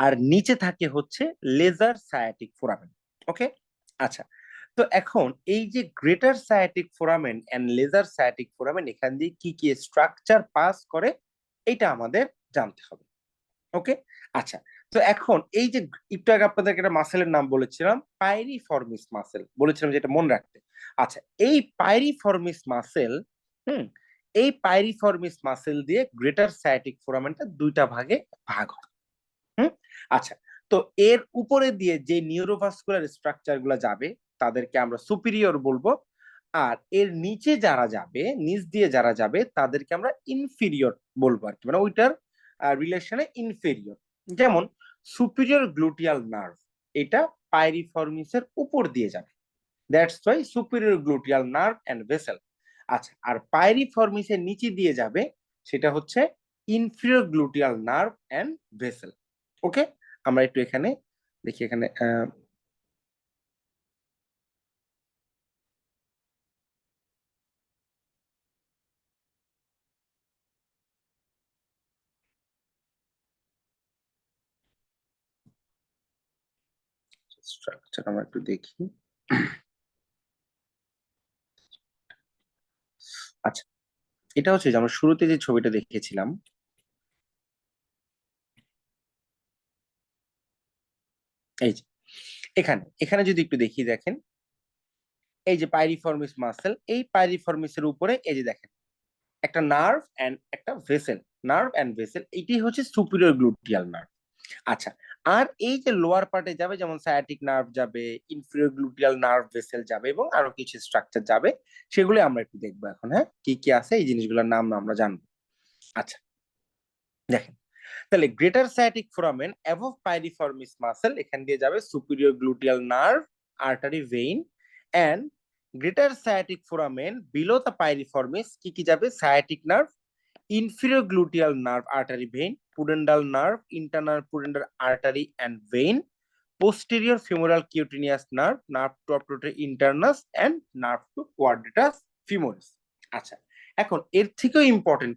আর নিচে থাকে হচ্ছে লেজার সায়াটিক ফোরামেন। ওকে, আচ্ছা তো এখন এই যে greater sciatic foramen and lesser sciatic foramen এখান দিয়ে কি কি স্ট্রাকচার পাস করে এটা আমাদের জানতে হবে। ওকে, আচ্ছা তো এখন এই যে একটু আগে আপনাদেরকে একটা মাসেলের নাম বলেছিলাম, পাইরিফর্মিস মাসেল বলেছিলাম, যেটা মনে রাখতে। আচ্ছা এই পাইরিফর্মিস মাসেল, হুম, এই পাইরিফর্মিস মাসেল দিয়ে গ্রেটার সায়াটিক ফোরামেনটা দুইটা ভাগে ভাগ হয়। হুম, আচ্ছা তো এর উপরে দিয়ে যে নিউরোভাস্কুলার স্ট্রাকচার গুলো যাবে তাদেরকে আমরা সুপিরিয়র বলবো, আর এর নিচে যারা যাবে, নিচ দিয়ে যারা যাবে তাদেরকে আমরা ইনফিরিয়র বলবো আর কি, মানে ওইটার রিলেশনে ইনফেরিয়র। যেমন সুপিরিয়র গ্লুটিয়াল নার্ভ, এটা পাইরিফর্মিসের উপর দিয়ে যাবে, that's why superior gluteal nerve and vessel. আচ্ছা আর পাইরিফর্মিসের নিচে দিয়ে যাবে, সেটা হচ্ছে inferior gluteal nerve and vessel. Okay, আমরা একটু এখানে দেখি, এখানে স্ট্রাকচার আমরা একটু দেখি। আচ্ছা এটা হচ্ছে যে আমরা শুরুতে যে ছবিটা দেখেছিলাম, এই যে এখানে এখানে যদি একটু দেখি, দেখেন এই যে পাইরিফর্মিস মাসেল, এই পাইরিফর্মিসের উপরে এই যে দেখেন একটা নার্ভ এন্ড একটা ভেসেল, নার্ভ এন্ড ভেসেল, এটি হচ্ছে সুপিরিয়র গ্লুটিয়াল নার্ভ। আচ্ছা আর এই যে লোয়ার পার্টে যাবে, যেমন সায়াটিক নার্ভ যাবে, ইনফিরিয়র গ্লুটিয়াল নার্ভ ভেসেল যাবে এবং আরো কিছু স্ট্রাকচার যাবে, সেগুলো আমরা একটু দেখবো এখন। হ্যাঁ, কি কি আছে এই জিনিসগুলোর নাম আমরা জানবো। আচ্ছা দেখেন, তাহলে greater sciatic foramen above piriformis muscle, এখান দিয়ে যাবে superior gluteal nerve, artery, vein, and greater sciatic foramen below the piriformis কি কি যাবে, sciatic nerve, inferior gluteal nerve artery vein, pudendal nerve, internal pudendal artery and vein, posterior femoral cutaneous nerve, nerve to obturator internus and nerve to quadratus femoris. আচ্ছা, এখন এর থেকেও important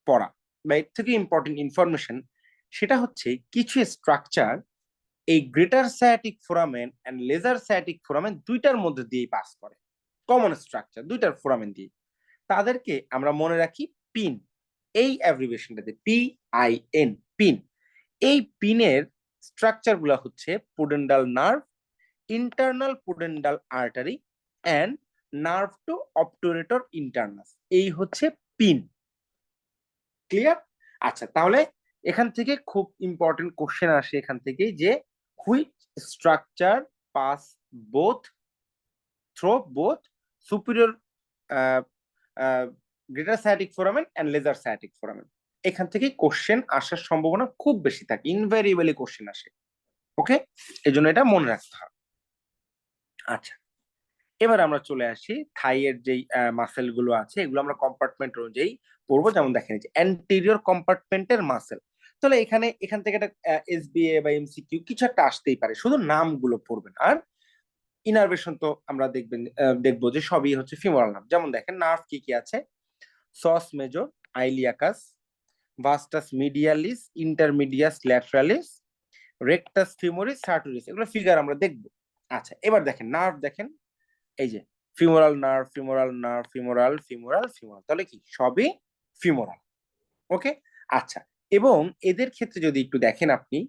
পড়া বা এর থেকে ইম্পর্টেন্ট ইনফরমেশন, সেটা হচ্ছে কিছু স্ট্রাকচার এই greater sciatic foramen and lesser sciatic foramen দুইটার মধ্যে দিয়েই পাস করে। কমন স্ট্রাকচার দুইটার ফোরামেন দিয়ে, তাদেরকে আমরা মনে রাখি পিন। এই অ্যাব্রিভিয়েশনটাতে PIN, পিন। এই পিনের স্ট্রাকচার গুলা হচ্ছে pudendal nerve, internal pudendal artery and nerve to obturator internus. এই হচ্ছে পিন। ক্লিয়ার? আচ্ছা, তাহলে এখান থেকে খুব ইম্পর্টেন্ট কোশ্চেন আসে এখান থেকে যে which structure pass both through both superior greater sciatic foramen and lesser sciatic foramen. এখান থেকে কোশ্চেন আসার সম্ভাবনা খুব বেশি থাকে, ইনভেরিয়েবলি কোশ্চেন আসে। ওকে, এই জন্য এটা মনে রাখতে হবে। আচ্ছা, এবার আমরা চলে আসি থাইয়ের যেই মাসেল গুলো আছে, এগুলো আমরা কম্পার্টমেন্ট অনুযায়ী পড়বো। যেমন দেখেন যে অ্যান্টেরিয়র কম্পার্টমেন্টের মাসেল, তাহলে এখান থেকে একটা SBA বা MCQ কিছু একটা আসতেই পারে, শুধু নামগুলো পড়বেন। আর ইনারভেশন তো আমরা দেখবো যে সবই হচ্ছে ফিমোরাল নার্ভ। যেমন দেখেন নার্ভ কি কি আছে: সস মেজর, আইলিয়াকাস, ভাস্টাস মিডিয়ালিস, ইন্টারমিডিয়াস ল্যাটারালিস, রেকটাস ফিমোরিস, সার্টোরিস। এগুলো ফিগার আমরা দেখবো। আচ্ছা, এবার দেখেন নার্ভ, দেখেন এই যে femoral nerve, femoral nerve, femoral, femoral, femoral, তাহলে কি সবই ফিমোরাল। ওকে, আচ্ছা, এবং এদের ক্ষেত্রে যদি একটু দেখেন আপনি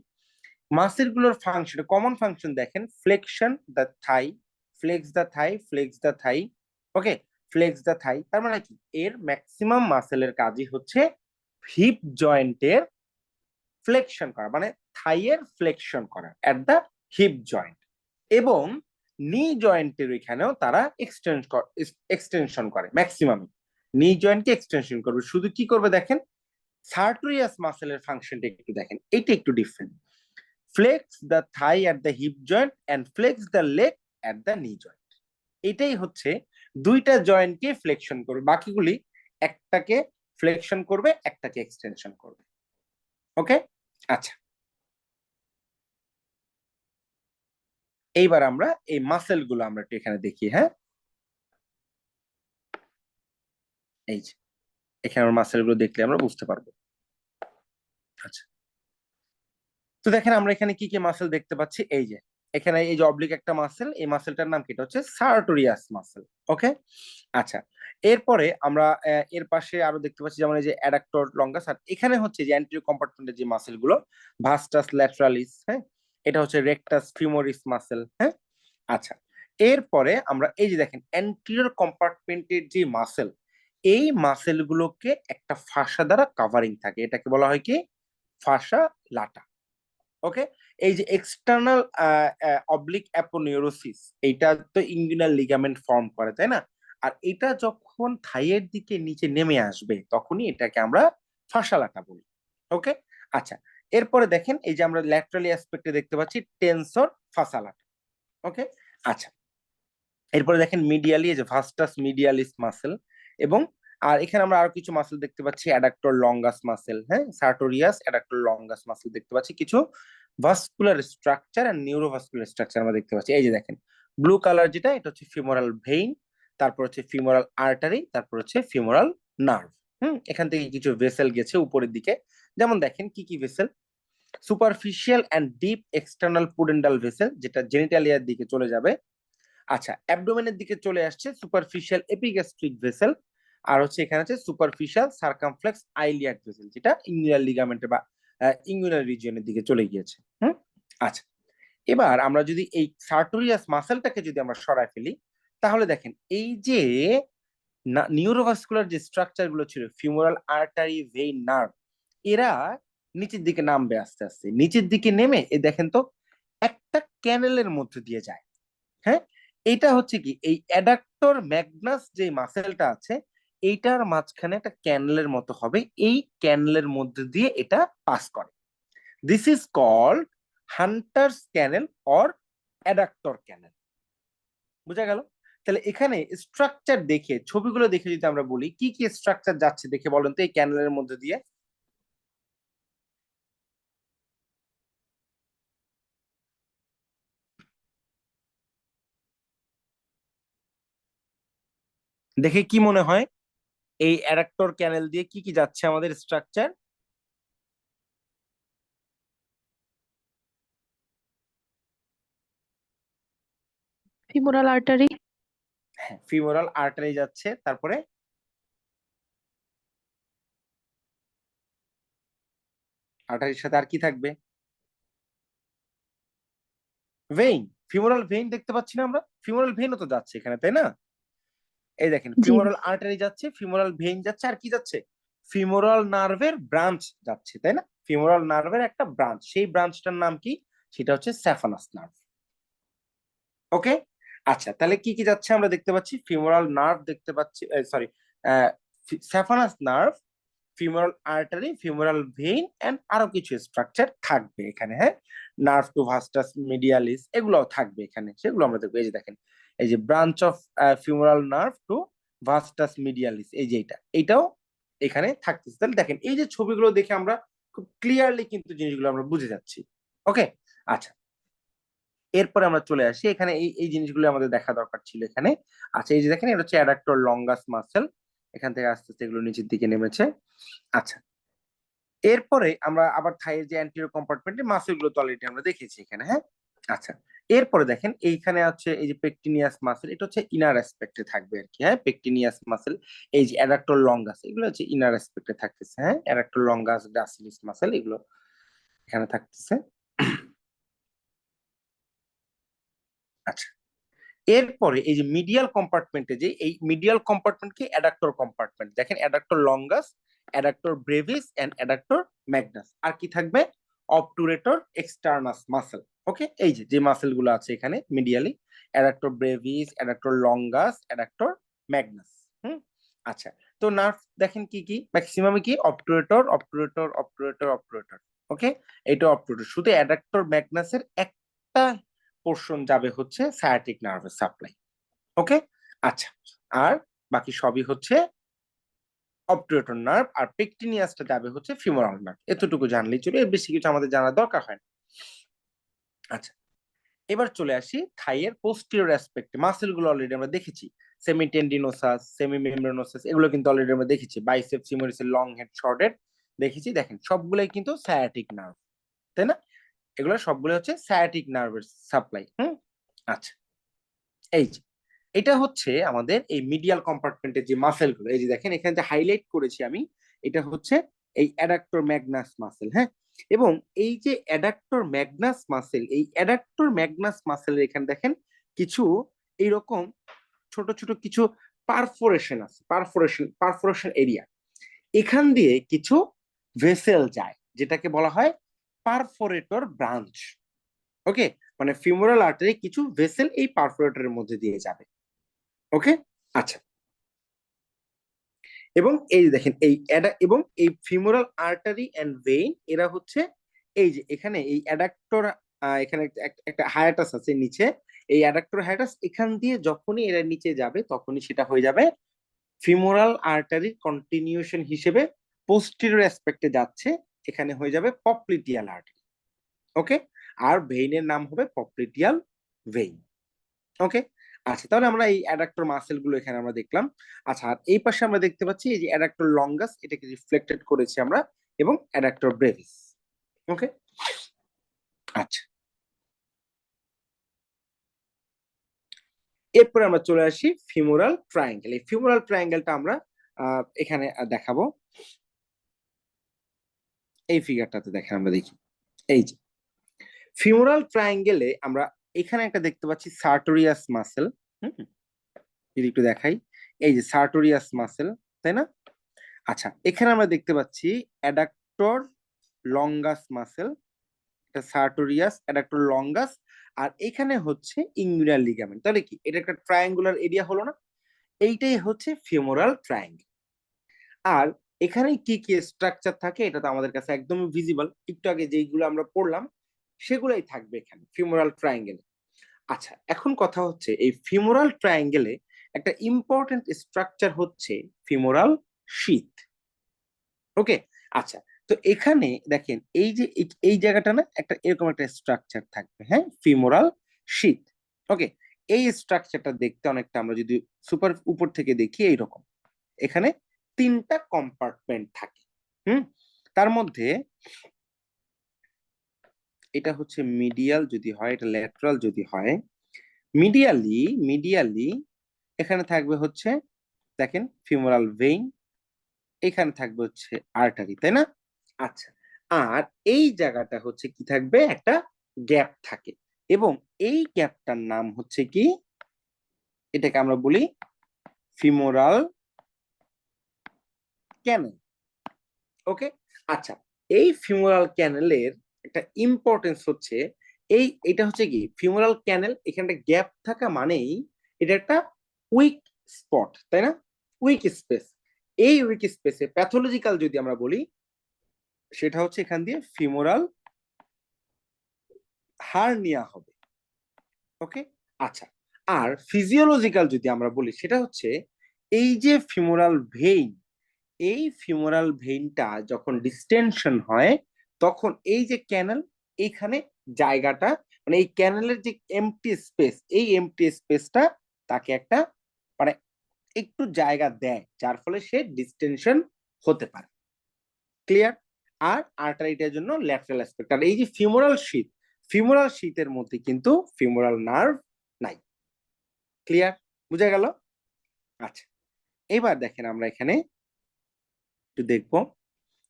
মাসেল গুলোর ফাংশন, কমন ফাংশন দেখেন: flexion the thigh, flex the thigh, flex the thigh. Okay, flex the thigh তার মানে কি এর ম্যাক্সিমাম মাসেলের কাজই হচ্ছে হিপ জয়েন্টের ফ্লেকশন করা, মানে থাইয়ের ফ্লেকশন করা এট দ্য হিপ জয়েন্ট। এবং নি জয়েন্টের এখানেও তারা এক্সটেনশন করে ম্যাক্সিমাম। নি জয়েন্টকে এক্সটেনশন করবে, শুধু কি করবে দেখেন সার্টোরিয়াস মাসেলের ফাংশনটা একটু দেখেন, এটা একটু different. Flex the thigh at the hip joint and flex the leg at the knee joint. এটাই হচ্ছে দুইটা জয়েন্টকে ফ্লেকশন করবে, বাকিগুলি একটাকে ফ্লেকশন করবে, একটাকে এক্সটেনশন করবে। ওকে, আচ্ছা, এইবার আমরা এই মাসেল গুলো আমরা একটু এখানে দেখি। হ্যাঁ, এই যে এখানে আমরা মাসেল গুলো দেখলে আমরা বুঝতে পারবো। আচ্ছা, তো দেখেন আমরা এখানে কি কি মাসেল দেখতে পাচ্ছি। এই যে এখানে এই যে অবলিক একটা মাসেল, এই মাসেলটার নাম কি, এটা হচ্ছে সার্টোরিয়াস মাসেল। ওকে, আচ্ছা, এরপরে আমরা এর পাশে আরো দেখতে পাচ্ছি যেমন এই যে অ্যাডাক্টর লঙ্গাস। আর এখানে হচ্ছে যে অ্যান্টেরিয়র কম্পার্টমেন্টের যে মাসেল গুলো, ভাস্টাস ল্যাটারালিস, হ্যাঁ, এটা হচ্ছে রেকটাস ফিমোরিস মাসেল। হ্যাঁ, আচ্ছা, এরপরে আমরা এই যে দেখেন অ্যান্টেরিয়র কম্পার্টমেন্টের যে মাসেল, এই মাসেল গুলোকে একটা ফাসা দ্বারা কাভারিং থাকে, এটাকে বলা হয় কি ফাসা লাটা। ওকে, এই যে এক্সটার্নাল অবলিক অ্যাপোনিউরোসিস, এইটা তো ইনগুইনাল লিগামেন্ট ফর্ম করে, তাই না? আর এটা যখন থাইয়ের দিকে নিচে নেমে আসবে তখনই এটাকে আমরা ফাসালাটা বলি। ওকে, আচ্ছা, এরপরে দেখেন এই যে আমরা ল্যাটারালি অ্যাসপেক্টে দেখতে পাচ্ছি টেনসর ফাসালাটা। ওকে, আচ্ছা, এরপরে দেখেন মিডিয়ালি এই যে ভাস্টাস মিডিয়ালিস মাসেল। এবং আর এখানে আমরা আরো কিছু মাসেল দেখতে পাচ্ছি, অ্যাডাক্টর লঙ্গাস মাসেল, হ্যাঁ, সার্টোরিয়াস অ্যাডাক্টর লঙ্গাস মাসেল দেখতে পাচ্ছি। কিছু ভাস্কুলার স্ট্রাকচার আর নিউরোভাস্কুলার স্ট্রাকচার আমরা দেখতে পাচ্ছি। এই যে দেখেন ব্লু কালার যেটা, এটা হচ্ছে ফিমোরাল ভেইন, তারপর হচ্ছে ফিমোরাল আর্টারি, তারপর হচ্ছে ফিমোরাল নার্ভ। এখান থেকে কিছু ভেসেল গেছে উপরের দিকে। যেমন দেখেন কি কি vessel: superficial and deep external pudendal vessel, যেটা জেনিটালিয়ার দিকে চলে যাবে। আচ্ছা, অ্যাবডোমেনের দিকে চলে আসছে সুপারফিশিয়াল এপিগ্যাস্ট্রিক ভেসেল। আর হচ্ছে এখানে আছে সুপারফিশিয়াল সার্কামফ্লেক্স আইলিয়াক ভেসেল, যেটা ইঙ্গুইনাল লিগামেন্টে বা ইঙ্গুইনাল রিজিয়নের দিকে চলে গিয়েছে। আচ্ছা, এবার আমরা যদি এই সার্টোরিয়াস মাসেলটাকে যদি আমরা সরায় ফেলি, তাহলে দেখেন এই যে নিউরোভাস্কুলার যে স্ট্রাকচার গুলো ছিল, ফিমোরাল আর্টারি, ভেইন, নার্ভ, এরা নিচের দিকে নামবে আস্তে আস্তে। নিচের দিকে নেমে এই দেখেন তো একটা ক্যানেলের মধ্যে দিয়ে যায়। হ্যাঁ, এটা হচ্ছে কি এই অ্যাডাক্টর ম্যাগনাস যে মাসেলটা আছে, এইটার মাঝখানে একটা ক্যানেলের মতো হবে, এই ক্যানেলের মধ্যে দিয়ে এটা পাস করে। This is called Hunter's canal or adductor canal. বুঝা গেল? তাহলে এখানে স্ট্রাকচার দেখে, ছবিগুলো দেখে যদি আমরা বলি কি কি স্ট্রাকচার যাচ্ছে দেখে বলেন তো এই ক্যানেলের মধ্যে দিয়ে। দেখে কি মনে হয়? এই অ্যাডাক্টর ক্যানেল দিয়ে কি কি যাচ্ছে আমাদের স্ট্রাকচার? ফিমোরাল আর্টারি, হ্যাঁ, ফিমোরাল আর্টারি যাচ্ছে, তারপরে আর্টারির সাথে আর কি থাকবে? ভেইন। ফিমোরাল ভেইন দেখতে পাচ্ছি না আমরা? ফিমোরাল ভেইনও তো যাচ্ছে এখানে, তাই না? এই দেখেন, জি। ফিমোরাল আর্টারি যাচ্ছে, ফিমোরাল ভেইন যাচ্ছে, আর কি যাচ্ছে? ফিমোরাল নার্ভের ব্রাঞ্চ যাচ্ছে, তাই না? ফিমোরাল নার্ভের একটা ব্রাঞ্চ, সেই ব্রাঞ্চটার নাম কি? সেটা হচ্ছে স্যাফানাস নার্ভ। ওকে, আচ্ছা, তাহলে কি কি যাচ্ছে আমরা দেখতে পাচ্ছি? ফিমোরাল নার্ভ দেখতে পাচ্ছি, sorry, saphenous nerve, femoral artery, femoral vein, and আরো কিছু স্ট্রাকচার থাকবে এখানে, হ্যাঁ। নার্ভ টু ভাস্টাস মিডিয়ালিস এগুলোও থাকবে এখানে, সেগুলো আমরা দেখবো। এই যে দেখেন, এই যে branch of femoral nerve to vastus medialis, এই যে এইটাও এখানে থাকতেছে। তাহলে দেখেন, এই যে ছবিগুলো দেখে আমরা খুব ক্লিয়ারলি কিন্তু জিনিসগুলো আমরা বুঝে যাচ্ছি। ওকে, আচ্ছা, এরপরে আমরা চলে আসি এখানে, এই এই জিনিসগুলো আমাদের দেখা দরকার ছিল এখানে। আচ্ছা, এই যে দেখেন, এটা হচ্ছে অ্যাডাক্টর লঙ্গাস মাসেল, এখান থেকে আস্তে আস্তে এগুলো নিচের দিকে নেমেছে। আচ্ছা, এরপরে আমরা আবার থাইয়ের যে অ্যান্টেরিয়র কম্পার্টমেন্টের মাসেল গুলো তো অলরেডি আমরা দেখেছি এখানে, হ্যাঁ। আচ্ছা, এরপরে দেখেন এইখানে আছে এই যে পেকটিনিয়াস মাসেল, এটা হচ্ছে ইনার অ্যাসপেক্টে থাকবে আর কি, হ্যাঁ। পেকটিনিয়াস মাসেল, এই যে অ্যাডাক্টর লঙ্গাস, এগুলো হচ্ছে ইনার অ্যাসপেক্টে থাকতেছে, হ্যাঁ। অ্যাডাক্টর লঙ্গাস, গ্রাসিলিস মাসেল, এগুলো এখানে থাকতেছে। আচ্ছা, এরপরে এই যে মিডিয়াল কম্পার্টমেন্টে, যে এই মিডিয়াল কম্পার্টমেন্টকে অ্যাডাক্টর কম্পার্টমেন্ট, দেখেন adductor longus, adductor brevis and adductor magnus, আর কি থাকবে? অবটুরেটর এক্সটার্নাস মাসেল। ওকে, এই যে যে মাসেল গুলো আছে এখানে medially, adductor brevis, adductor longus, adductor magnus. Hmm, আচ্ছা, তো নার্ভ দেখেন কি কি ম্যাক্সিমাম কি? অবটুরেটর, অবটুরেটর, অবটুরেটর, অবটুরেটর। ওকে, এটা অবটুরেটর, শুধু অ্যাডাক্টর ম্যাগনাসের একটা পোর্শন যাবে হচ্ছে সায়াটিক নার্ভের সাপ্লাই। ওকে, আচ্ছা, আর বাকি সবই হচ্ছে অবটুরেটর নার্ভ, আর পেকটিনিয়াসটা যাবে হচ্ছে ফিমোরাল নার্ভ। এতটুকু জানলেই চলে, এর বেশি কিছু আমাদের জানার দরকার হয় না। আচ্ছা, এবার চলে আসি থাইয়ের পোস্টিরিয়র অ্যাসপেক্টে। মাসেল গুলো অলরেডি আমরা দেখেছি, সেমি টেন্ডিনোসাস, সেমি মেমব্রেনোসাস, এগুলো কিন্তু অলরেডি আমরা দেখেছি। বাইসেপ ফিমোরিসের লং হেড, শর্ট হেড দেখেছি। দেখেন, সবগুলোই কিন্তু সায়াটিক নার্ভ, তাই না? এগুলো সবগুলো হচ্ছে সায়াটিক নার্ভের সাপ্লাই। আচ্ছা, এই যে এটা হচ্ছে আমাদের এই মিডিয়াল কম্পার্টমেন্টের যে মাসেল গুলো, এই যে দেখেন এখানে যে হাইলাইট করেছি আমি, এটা হচ্ছে এই অ্যাডাক্টর ম্যাগনাস মাসেল, হ্যাঁ। এবং এই যে অ্যাডাক্টর ম্যাগনাস মাসেল, এই অ্যাডাক্টর ম্যাগনাস মাসেল এখানে দেখেন কিছু এইরকম ছোট ছোট কিছু পারফোরেশন আছে, পারফোরেশন এরিয়া, এখান দিয়ে কিছু ভেসেল যায়, যেটাকে বলা হয় পারফোরেটর ব্রাঞ্চ। ওকে, মানে ফিমোরাল আর্টারি কিছু ভেসেল এই পারফোরেটরের মধ্যে দিয়ে যাবে। ওকে, আচ্ছা, এবং এই যে দেখেন এই এবং এই ফিমোরাল আর্টারি এন্ড ভেইন, এরা হচ্ছে এই যে এখানে এই অ্যাডাক্টর, এখানে একটা হায়াটাস আছে নিচে, এই অ্যাডাক্টর হায়াটাস এখান দিয়ে যখনই এরা নিচে যাবে তখনই সেটা হয়ে যাবে ফিমোরাল আর্টারির কন্টিনিউশন হিসেবে পোস্টেরিয়র অ্যাসপেক্টে যাচ্ছে, এখানে হয়ে যাবে পপলিটিয়াল আর্টারি। ওকে, আর ভেইনের নাম হবে পপলিটিয়াল ভেইন। ওকে, আচ্ছা, তাহলে আমরা এই অ্যাডাক্টর মাসেল গুলো এখানে আমরা দেখলাম। আচ্ছা, আর এই পাশে আমরা দেখতে পাচ্ছি এই যে অ্যাডাক্টর লঙ্গাস, এটাকে রিফ্লেক্টেড করেছি আমরা, এবং অ্যাডাক্টর ব্রেভিস। ওকে, আচ্ছা, এরপরে আমরা চলে আসি ফিমোরাল ট্রায়াঙ্গেল। এই ফিমোরাল ট্রায়াঙ্গেলটা আমরা এখানে দেখাবো। এই ফিগারটাতে দেখেন, আমরা দেখি এই যে ফিমোরাল ট্রায়াঙ্গেলে আমরা এখানে একটা দেখতে পাচ্ছি সার্টোরিয়াস মাসেল। হুম, যদি একটু দেখাই, এই যে সার্টোরিয়াস মাসেল, তাই না? আচ্ছা, এখানে আমরা দেখতে পাচ্ছি অ্যাডাক্টর লঙ্গাস মাসেল, এটা সার্টোরিয়াস, অ্যাডাক্টর লঙ্গাস, আর এখানে হচ্ছে ইঙ্গুইনাল লিগামেন্ট। তাহলে কি এটা একটা ট্রায়াঙ্গুলার এরিয়া হলো না? এইটাই হচ্ছে ফিমোরাল ট্রায়াঙ্গেল। আর এখানে কি কি স্ট্রাকচার থাকে এটা তো আমাদের কাছে একদমই ভিজিবল, একটু আগে যেইগুলো আমরা পড়লাম সেগুলোই থাকবে এখানে ফিমোরাল ট্রায়াঙ্গেলে। আচ্ছা, এখন কথা হচ্ছে এই ফিমোরাল ট্রায়াঙ্গেলে একটা ইম্পর্টেন্ট স্ট্রাকচার হচ্ছে ফিমোরাল শীথ। ওকে, আচ্ছা, তো এখানে দেখেন এই যে এই জায়গাটা না একটা এরকম একটা স্ট্রাকচার থাকবে, হ্যাঁ, ফিমোরাল শীথ। ওকে, এই স্ট্রাকচারটা দেখতে অনেকটা আমরা যদি সুপার উপর থেকে দেখি এইরকম, এখানে তিনটা কম্পার্টমেন্ট থাকে। তার মধ্যে এটা হচ্ছে মিডিয়াল যদি হয়, এটা ল্যাটারাল যদি হয়। মিডিয়ালি এখানে থাকবে হচ্ছে, দেখেন, ফিমোরাল ভেইন, এখানে থাকবে হচ্ছে আর্টারি, তাই না? আচ্ছা, আর এই জায়গাটা হচ্ছে কি থাকবে, একটা গ্যাপ থাকে, এবং এই গ্যাপটার নাম হচ্ছে কি, এটাকে আমরা বলি ফিমোরাল ক্যানেল। ওকে, আচ্ছা, এই ফিমোরাল ক্যানেলের একটা ইম্পর্টেন্স হচ্ছে, এটা হচ্ছে কি ফিমোরাল ক্যানেল, এখানে গ্যাপ থাকা মানেই এটা একটা উইক স্পট, তাই না? Weak space. এই উইক স্পেসে প্যাথোলজিক্যাল যদি আমরা বলি, সেটা হচ্ছে এখান দিয়ে ফিমোরাল হার্নিয়া হবে। ওকে, আচ্ছা, আর ফিজিওলজিক্যাল যদি আমরা বলি, সেটা হচ্ছে এই যে ফিমোরাল ভেইন, এই ফিমোরাল ভেইনটা যখন ডিস্টেনশন হয়, তখন এই যে ক্যানেল, এইখানে জায়গাটা, মানে এই ক্যানেলের যে এমটি স্পেস, এই এমটি স্পেসটা তাকে একটা, মানে একটু জায়গা দেয়, যার ফলে সে ডিস্টেনশন হতে পারে। ক্লিয়ার? আর আর্টারিটার জন্য ল্যাটারাল অ্যাসপেক্ট। আর এই যে ফিমোরাল শীতের মধ্যে কিন্তু ফিমোরাল নার্ভ নাই। ক্লিয়ার? বুঝা গেল? আচ্ছা, এবার দেখেন আমরা এখানে একটু দেখবো,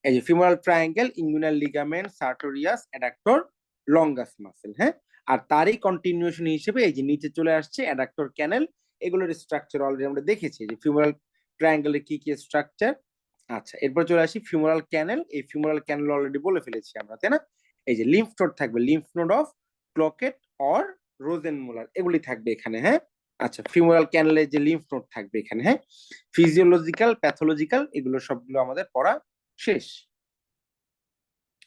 এই যে femoral triangle, inguinal ligament, sartorius, adductor, longus muscle, হ্যাঁ। আর তারই কন্টিনিউশন হিসেবে এই যে নিচে চলে আসছে অ্যাডাক্টর ক্যানেল, এগুলোর স্ট্রাকচার অলরেডি আমরা দেখেছি, যে ফিমোরাল ট্রায়াঙ্গেলের কি কি স্ট্রাকচার। আচ্ছা, এরপর চলে আসি ফিমোরাল ক্যানেল। এই ফিমোরাল ক্যানেল অলরেডি বলে ফেলেছি আমরা, তাই না? এই যে লিম্ফ নোড থাকবে, লিম্ফ নোড অফ ক্লকেট অর রোজেনমুলার, এগুলি থাকবে এখানে, হ্যাঁ। আচ্ছা, ফিমোরাল ক্যানেলের যে লিম্ফ নোড থাকবে এখানে, হ্যাঁ। ফিজিওলজিক্যাল, প্যাথোলজিক্যাল, এগুলো সবগুলো আমাদের পড়া শেষ।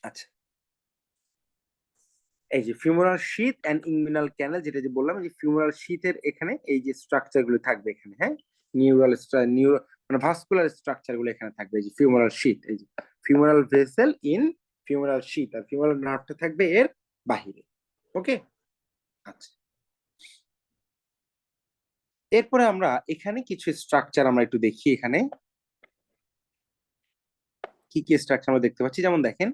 আচ্ছা, এই যে ফিমোরাল শীথ এন্ড ইনগুইনাল ক্যানেল, যেটা যে বললাম, যে ফিমোরাল শীথের এখানে এই যে স্ট্রাকচার গুলো থাকবে এখানে, হ্যাঁ। মানে ভাস্কুলার স্ট্রাকচার গুলো এখানে থাকবে, এই যে ফিমোরাল শীথ, এই যে femoral vessel in femoral sheath, আর ফিমোরাল নার্ভটা থাকবে এর বাহিরে। ওকে, আচ্ছা, এরপরে আমরা এখানে কিছু স্ট্রাকচার আমরা একটু দেখি, এখানে কি কি স্ট্রাকচার আমরা দেখতে পাচ্ছি। যেমন দেখেন,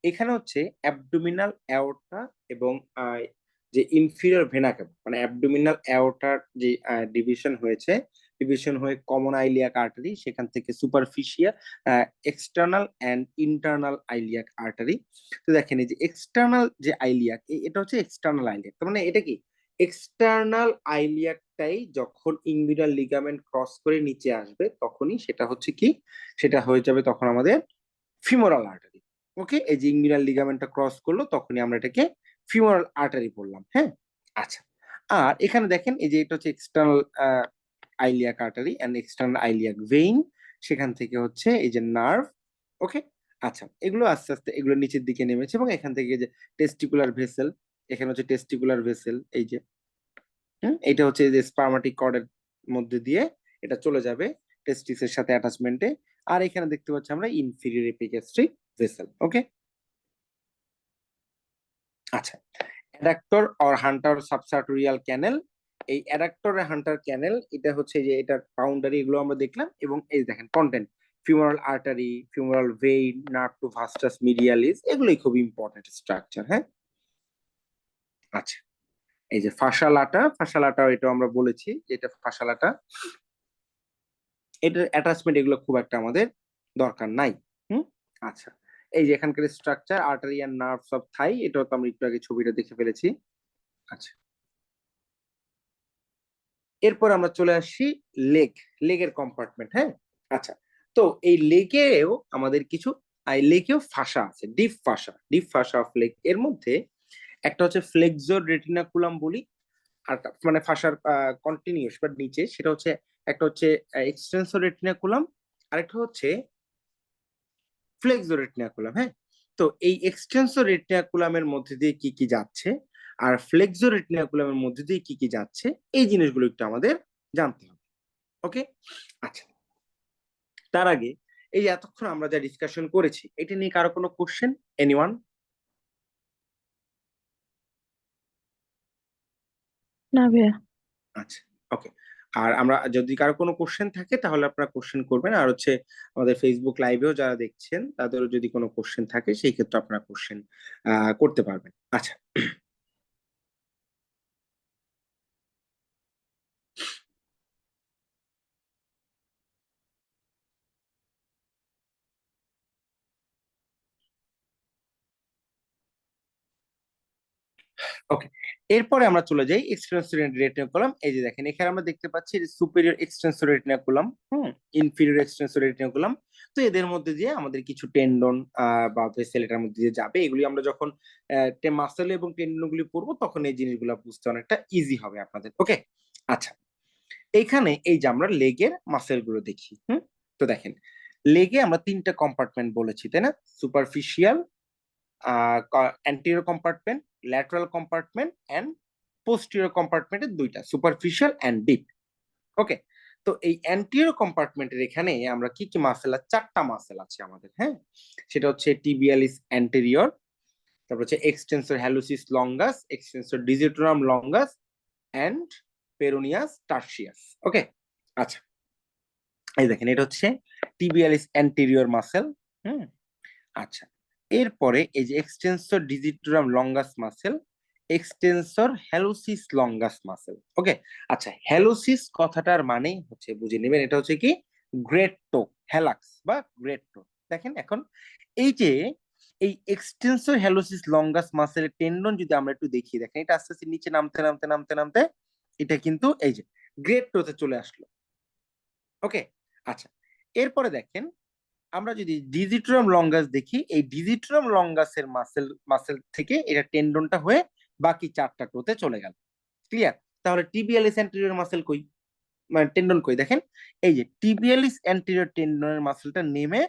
এখানে হচ্ছে অ্যাবডোমিনাল অ্যাওর্টা এবং যে ইনফিরিয়র ভেনা ক্যাভা, মানে অ্যাবডোমিনাল অ্যাওর্টার যে ডিভিশন হয়েছে, ডিভিশন হয়ে কমন আইলিয়াক আর্টারি, সেখান থেকে superficial, external and internal iliac artery. তো দেখেন, এই যে এক্সটার্নাল যে আইলিয়াক, এটা হচ্ছে এক্সটার্নাল আইলিয়াক, তার মানে এটা কি এক্সটার্নাল আইলিয়াকটাই যখন ইনগুইনাল লিগামেন্ট ক্রস করে নিচে আসবে, তখনই সেটা হচ্ছে কি, সেটা হয়ে যাবে তখন আমাদের ফিমোরাল আর্টারি। ওকে, এই যে ইনগুইনাল লিগামেন্টটা ক্রস করলো, তখনই আমরা এটাকে ফিমোরাল আর্টারি বললাম, হ্যাঁ। আচ্ছা, আর এখানে দেখেন, এই যে এটা হচ্ছে external iliac artery and external iliac vein, সেখান থেকে হচ্ছে এই যে নার্ভ। ওকে, আচ্ছা, এগুলো আস্তে আস্তে এগুলো নিচের দিকে নেমেছে, এবং এখান থেকে যে টেস্টিকুলার ভেসেল, এখানে হচ্ছে টেস্টিকুলার ভেসেল, এই যে এটা হচ্ছে যে স্পার্মাটিক কর্ডের মধ্যে দিয়ে এটা চলে যাবে টেস্টিসের সাথে অ্যাটাচমেন্টে। আর এখানে দেখতে পাচ্ছি আমরা ইনফিরিয়র এপিগ্যাস্ট্রিক ভেসেল। ওকে, আচ্ছা, adductor or Hunter subsartorial canal, এই অ্যাডাক্টর আর হান্টার ক্যানেল, এটা হচ্ছে যে এটার বাউন্ডারি, এগুলো আমরা দেখলাম, এবং এই দেখেন content, femoral artery, femoral vein, nerve to vastus medialis, এগুলোই খুব ইম্পর্টেন্ট স্ট্রাকচার, হ্যাঁ। আচ্ছা, এই যে ফাসালাটা এটা আমরা বলেছি যে এটা ফাসালাটা, এটার অ্যাটাচমেন্ট এগুলো খুব একটা আমাদের দরকার নাই। হুম, আচ্ছা, এই যে এখানকার structure artery and nerves of thigh, এটাও তো আমরা একটু আগে ছবিটা দেখে ফেলেছি। আচ্ছা, এরপর আমরা চলে আসি লেগের কম্পার্টমেন্ট, হ্যাঁ। আচ্ছা, তো এই লেগেও আমাদের কিছু, লেগেও ফাসা আছে, ডিপ ফাসা অফ লেগ। এর মধ্যে একটা হচ্ছে ফ্লেক্সর রেটিনাকুলাম বলি, আর মানে ফাসার কন্টিনিউস বা নিচে, সেটা হচ্ছে একটা হচ্ছে এক্সটেন্সর রেটিনাকুলাম, আরেকটা হচ্ছে ফ্লেক্সর রেটিনাকুলাম, হ্যাঁ। তো এই এক্সটেন্সর রেটিনাকুলামের মধ্যে দিয়ে কি কি যাচ্ছে, আর ফ্লেক্সর রেটিনাকুলামের মধ্যে দিয়ে কি কি যাচ্ছে, এই জিনিসগুলো একটু আমাদের জানতে হবে। ওকে, আচ্ছা, তার আগে এই যে এতক্ষণ আমরা যা ডিসকাশন করেছি, এটা নিয়ে কারো কোনো কোশ্চেন, এনিওয়ান? না ভাইয়া। আচ্ছা, ওকে, আর আমরা যদি কারো কোনো কোশ্চেন থাকে তাহলে আপনারা কোশ্চেন করবেন, আর হচ্ছে আমাদের ফেসবুক লাইভেও যারা দেখছেন তাদেরও যদি কোনো কোশ্চেন থাকে সেই ক্ষেত্রে আপনারা কোশ্চেন করতে পারবেন। আচ্ছা, ওকে, এরপরে আমরা চলে যাই এক্সটেন্সর রেটিনাকুলাম। এই যে দেখেন এখানে আমরা দেখতে পাচ্ছি সুপিরিয়র এক্সটেন্সর রেটিনাকুলাম, ইনফিরিয়র এক্সটেন্সর রেটিনাকুলাম। তো এদের মধ্যে দিয়ে আমাদের কিছু টেন্ডন বা ভেসেল এটার মধ্যে দিয়ে যাবে। এগুলি আমরা যখন মাসেল এবং টেন্ডন গুলি পড়বো তখন এই জিনিসগুলো বুঝতে অনেকটা ইজি হবে আপনাদের। ওকে, আচ্ছা, এইখানে এই যে আমরা লেগের মাসেল গুলো দেখি। তো দেখেন লেগে আমরা তিনটা কম্পার্টমেন্ট বলেছি, তাই না? Superficial, anterior compartment, lateral compartment and posterior কম্পার্টমেন্টের দুইটা, সুপারফিশিয়াল অ্যান্ড ডিপ। ওকে, তো এই অ্যান্টেরিয়র কম্পার্টমেন্টের এখানে আমরা কি কি মাসেল আছে? চারটা মাসেল আছে আমাদের, হ্যাঁ। সেটা হচ্ছে টিবিয়ালিস অ্যান্টেরিয়র, তারপর হচ্ছে extensor hallucis longus, extensor digitorum longus and peroneus tertius. Okay, আচ্ছা, এই দেখেন এটা হচ্ছে টিবিয়ালিস অ্যান্টেরিয়র মাসেল। হুম, আচ্ছা, এরপরে এই যে extensor digitorum longus muscle, extensor hallucis longus muscle. Okay, আচ্ছা, হ্যালোসিস কথাটার মানে হচ্ছে বুঝে নেবেন, এটা হচ্ছে কি গ্রেট টো, হ্যালাক্স বা গ্রেট টো। দেখেন এখন এই যে এই এক্সটেন্সর হ্যালোসিস লঙ্গাস মাসেলের টেন্ডন যদি আমরা একটু দেখি, দেখেন এটা আস্তে আস্তে নিচে নামতে নামতে নামতে নামতে এটা কিন্তু এই যে গ্রেট টোতে চলে আসলো। ওকে, আচ্ছা, এরপরে দেখেন আমরা যদি ডিজিট্রাম লঙ্গাস দেখি, এই ডিজিট্রাম লঙ্গাসের মাসেল মাসেল থেকে এটা টেন্ডনটা হয়ে বাকি চারটা টোতে চলে গেল। ক্লিয়ার? তাহলে টিবিয়ালিস অ্যান্টেরিয়র মাসেল কই, মানে টেন্ডন কই? দেখেন এই যে টিবিয়ালিস অ্যান্টেরিয়র টেন্ডনের মাসেলটা নেমে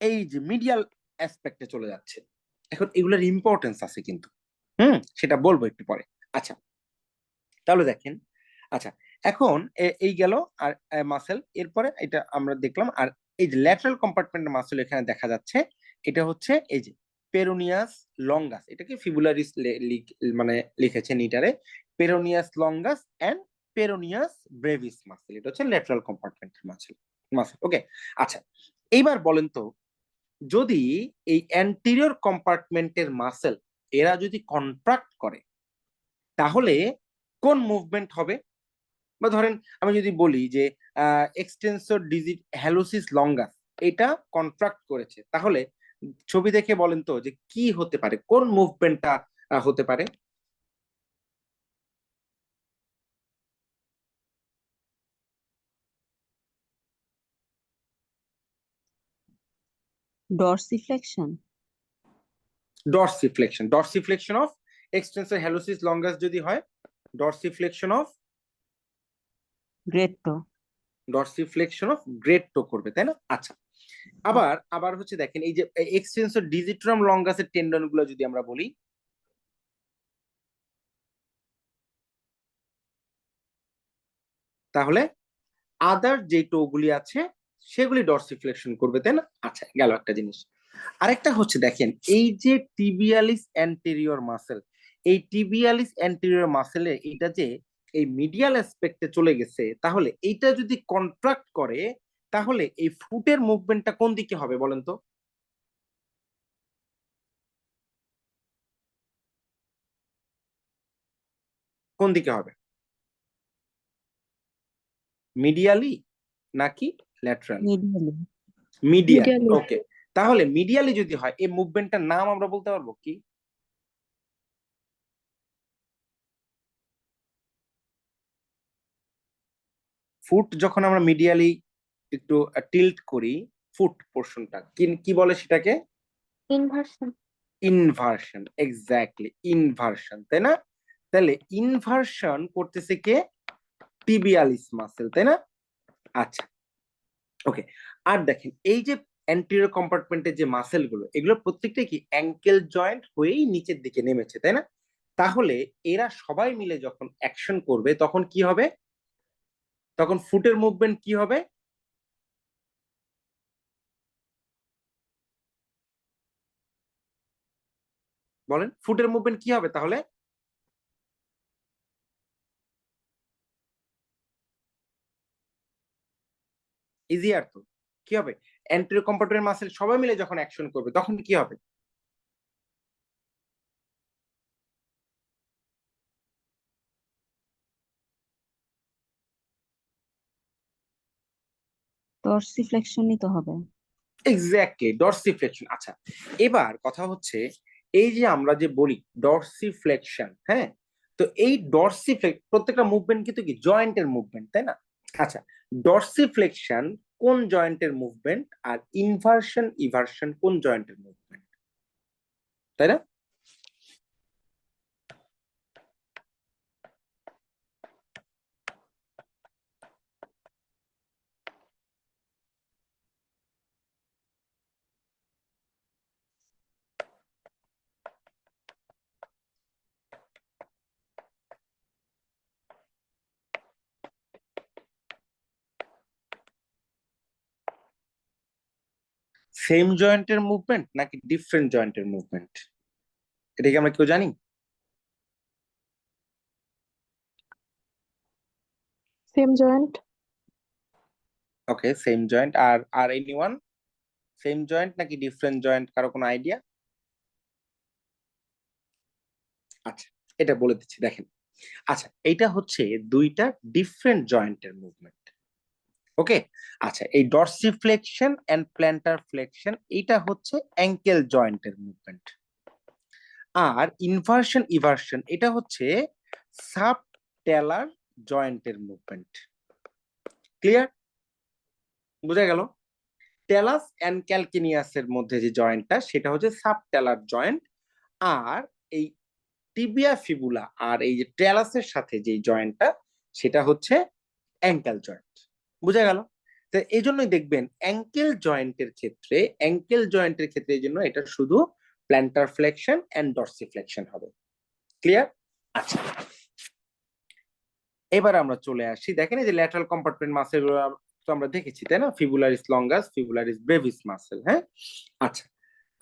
এই যে মিডিয়াল অ্যাসপেক্টে চলে যাচ্ছে। এখন এগুলোর ইম্পর্টেন্স আছে কিন্তু, সেটা বলবো একটু পরে। আচ্ছা, তাহলে দেখেন, আচ্ছা, এখন এই গেল আর মাসেল, এরপরে এটা আমরা দেখলাম। আর এই যে ল্যাটারাল কম্পার্টমেন্টের মাসেল এখানে দেখা যাচ্ছে, এটা হচ্ছে এই যে পেরোনিয়াস লঙ্গাস, এটাকে ফিবুলারিস মানে লিখেছেন ইটারে, পেরোনিয়াস লঙ্গাস এন্ড পেরোনিয়াস ব্রেভিস মাসেল, এটা হচ্ছে ল্যাটারাল কম্পার্টমেন্টের মাসেল মাসেল। ওকে, আচ্ছা, এইবার বলেন তো, যদি এই অ্যান্টেরিয়র কম্পার্টমেন্টের মাসেল এরা যদি কন্ট্রাক্ট করে তাহলে কোন মুভমেন্ট হবে? বা ধরেন আমি যদি বলি যে এক্সটেন্সর ডিজিট হ্যালোসিস লঙ্গাস এটা কন্ট্রাক্ট করেছে, তাহলে ছবি দেখে বলেন তো যে কি হতে পারে, কোন মুভমেন্টটা হতে পারে? Dorsiflexion. Dorsiflexion, dorsiflexion of extensor hallucis longus যদি হয়, dorsiflexion of great toe. Dorsiflexion of great toe করবে, তাই না? আচ্ছা, আবার আবার হচ্ছে দেখেন এই যে এক্সটেন্সর ডিজিট্রাম লঙ্গাসের টেন্ডন গুলো যদি আমরা বলি, তাহলে আদার যে টোগুলি আছে সেগুলি ডরসিফ্লেকশন করবে, তাই না? আচ্ছা, গেল একটা জিনিস। আরেকটা হচ্ছে দেখেন এই যে টিবিয়ালিস অ্যান্টেরিয়র মাসেল, এই টিবিয়ালিস অ্যান্টেরিয়র মাসেলে এটা যে এই মিডিয়াল অ্যাসপেক্টে চলে গেছে, তাহলে এইটা যদি কন্ট্রাক্ট করে তাহলে এই ফুটের মুভমেন্টটা কোন দিকে হবে বলেন তো? কোন দিকে হবে? মিডিয়ালি নাকি ল্যাটারালি? মিডিয়ালি। মিডিয়ালি। মিডিয়ালি। ওকে, তাহলে মিডিয়ালি যদি হয় এই মুভমেন্টটার নাম আমরা বলতে পারবো কি? ফুট যখন আমরা মিডিয়ালি একটু টিল্ট করি, ফুট পোর্শনটা কি কি বলে সেটাকে? ইনভার্সন। ইনভার্সন, এক্স্যাক্টলি ইনভার্সন, তাই না? তাহলে ইনভার্সন করতেছে কে? টিবিয়ালিস মাসেল, তাই না? আচ্ছা, ওকে, আর দেখেন এই যে অ্যান্টেরিয়র কম্পার্টমেন্টের যে মাসেল গুলো, এগুলো প্রত্যেকটাই কি অ্যাঙ্কেল জয়েন্ট হয়েই নিচের দিকে নেমেছে, তাই না? তাহলে এরা সবাই মিলে যখন অ্যাকশন করবে তখন কি হবে? তখন ফুটের মুভমেন্ট কি হবে? বলেন ফুটের মুভমেন্ট কি হবে তাহলে? ইজিয়ার তো। কি হবে, অ্যান্টেরিয়র কম্পার্টমেন্ট মাসেল সবাই মিলে যখন অ্যাকশন করবে তখন কি হবে? ডরসিফ্লেকশনই তো হবে। এক্স্যাক্টলি, ডরসিফ্লেকশন। আচ্ছা, এবার কথা হচ্ছে এই যে আমরা যে বলি ডরসিফ্লেকশন, হ্যাঁ, তো এই প্রত্যেকটা মুভমেন্ট কিন্তু কি জয়েন্টের মুভমেন্ট, তাই না? আচ্ছা, ডরসিফ্লেকশন কোন জয়েন্টের মুভমেন্ট, আর ইভার্সন কোন জয়েন্টের মুভমেন্ট, তাই না? সেম জয়েন্টের মুভমেন্ট নাকি ডিফারেন্ট জয়েন্টের মুভমেন্ট, এটা কি আমরা কেউ জানি? Same joint. Okay, same joint. আর আর এনিওয়ান, সেম জয়েন্ট নাকি ডিফারেন্ট জয়েন্ট, কারো কোনো আইডিয়া? আচ্ছা, এটা বলে দিচ্ছি, দেখেন। আচ্ছা, এটা হচ্ছে দুইটা ডিফারেন্ট জয়েন্টের মুভমেন্ট। ওকে, আচ্ছা, এই ডরসিফ্লেকশন এন্ড প্ল্যান্টার ফ্লেকশন এটা হচ্ছে অ্যাঙ্কেল জয়েন্টের মুভমেন্ট। আর ইভার্সন এটা হচ্ছে সাবটেলার জয়েন্টের মুভমেন্ট। ক্লিয়ার? বুঝা গেল? টেলাস এন্ড ক্যালকিনিয়াসের মধ্যে যে জয়েন্টটা সেটা হচ্ছে সাবটেলার জয়েন্ট, আর এই টিবিয়া ফিবুলা আর এই যে টেলাসের সাথে যে জয়েন্টটা সেটা হচ্ছে অ্যাঙ্কেল জয়েন্ট। বুঝা গেল? তো এই জন্যই দেখবেন অ্যাঙ্কেল জয়েন্টের ক্ষেত্রে এই জন্য এটা শুধু প্ল্যান্টার ফ্লেকশন এন্ড ডরসিফ্লেকশন হবে। ক্লিয়ার? আচ্ছা, এবার আমরা চলে আসি, দেখেন এই যে ল্যাটারাল কম্পার্টমেন্ট মাসেল তো আমরা দেখেছি, তাই না? ফিবুলারিস লঙ্গাস, ফিবুলারিস ব্রেভিস মাসেল, হ্যাঁ। আচ্ছা,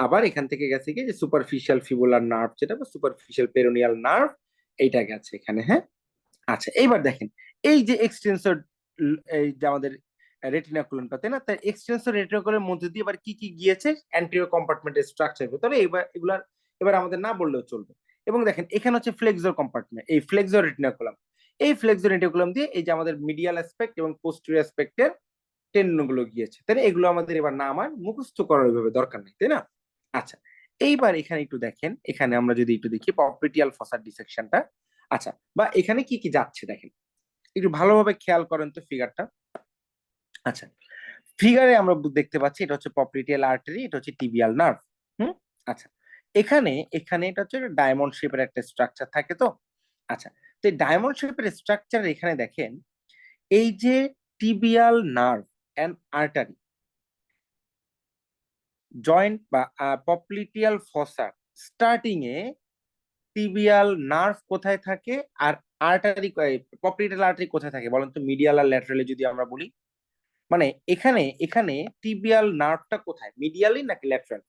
আবার এখান থেকে গেছে কি যে সুপারফিশিয়াল ফিবুলার নার্ভ, যেটা সুপারফিশিয়াল পেরোনিয়াল নার্ভ, এইটা গেছে এখানে, হ্যাঁ। আচ্ছা, এইবার দেখেন এই যে এক্সটেন্সর, এই যে আমাদের রেটিনাকুলামটা, তাই না? তাই এক্সটেন্সর রেটিনাকুলামের মধ্যে দিয়ে এবার কি কি গিয়েছে অ্যান্টেরিয়র কম্পার্টমেন্টের স্ট্রাকচার, তাহলে এগুলার এবার আমাদের না বললেও চলবে। এবং দেখেন এখানে হচ্ছে ফ্লেক্সর কম্পার্টমেন্ট, এই ফ্লেক্সর রেটিনাকুলাম, এই ফ্লেক্সর রেটিনাকুলাম দিয়ে এই যে আমাদের মিডিয়াল অ্যাসপেক্ট এবং পোস্টেরিয়র অ্যাসপেক্টের টেন্ডনগুলো গিয়েছে, তাই না? এগুলো আমাদের এবার না আমার মুখস্থ করার ওইভাবে দরকার নেই, তাই না? আচ্ছা, এইবার এখানে একটু দেখেন, এখানে আমরা যদি একটু দেখি পপিটিয়াল ফসার ডিসেকশনটা। আচ্ছা, বা এখানে কি কি যাচ্ছে দেখেন, একটু ভালোভাবে খেয়াল করেন তো ফিগারটা। আচ্ছা, ফিগারে আমরা দেখতে পাচ্ছি এটা হচ্ছে পপিটিয়াল আর্টারি, এটা হচ্ছে টিবিয়াল নার্ভ। হুম। আচ্ছা, এখানে এখানে এটা হচ্ছে ডায়মন্ড শেপের একটা স্ট্রাকচার থাকে তো। আচ্ছা, তো এই ডায়মন্ড শেপের স্ট্রাকচার এখানে দেখেন এই যে tibial nerve and artery joint বা পপলিটিয়াল ফসা স্টার্টিং এ টিবিয়াল নার্ভ কোথায় থাকে, আর আর্টারি পপলিটিয়াল আর্টারি কোথায় থাকে বলেন তো, মিডিয়াল আর ল্যাটারালি যদি আমরা বলি, মানে এখানে এখানে টিবিয়াল নার্ভটা কোথায়, মিডিয়ালি নাকি ল্যাটারাল?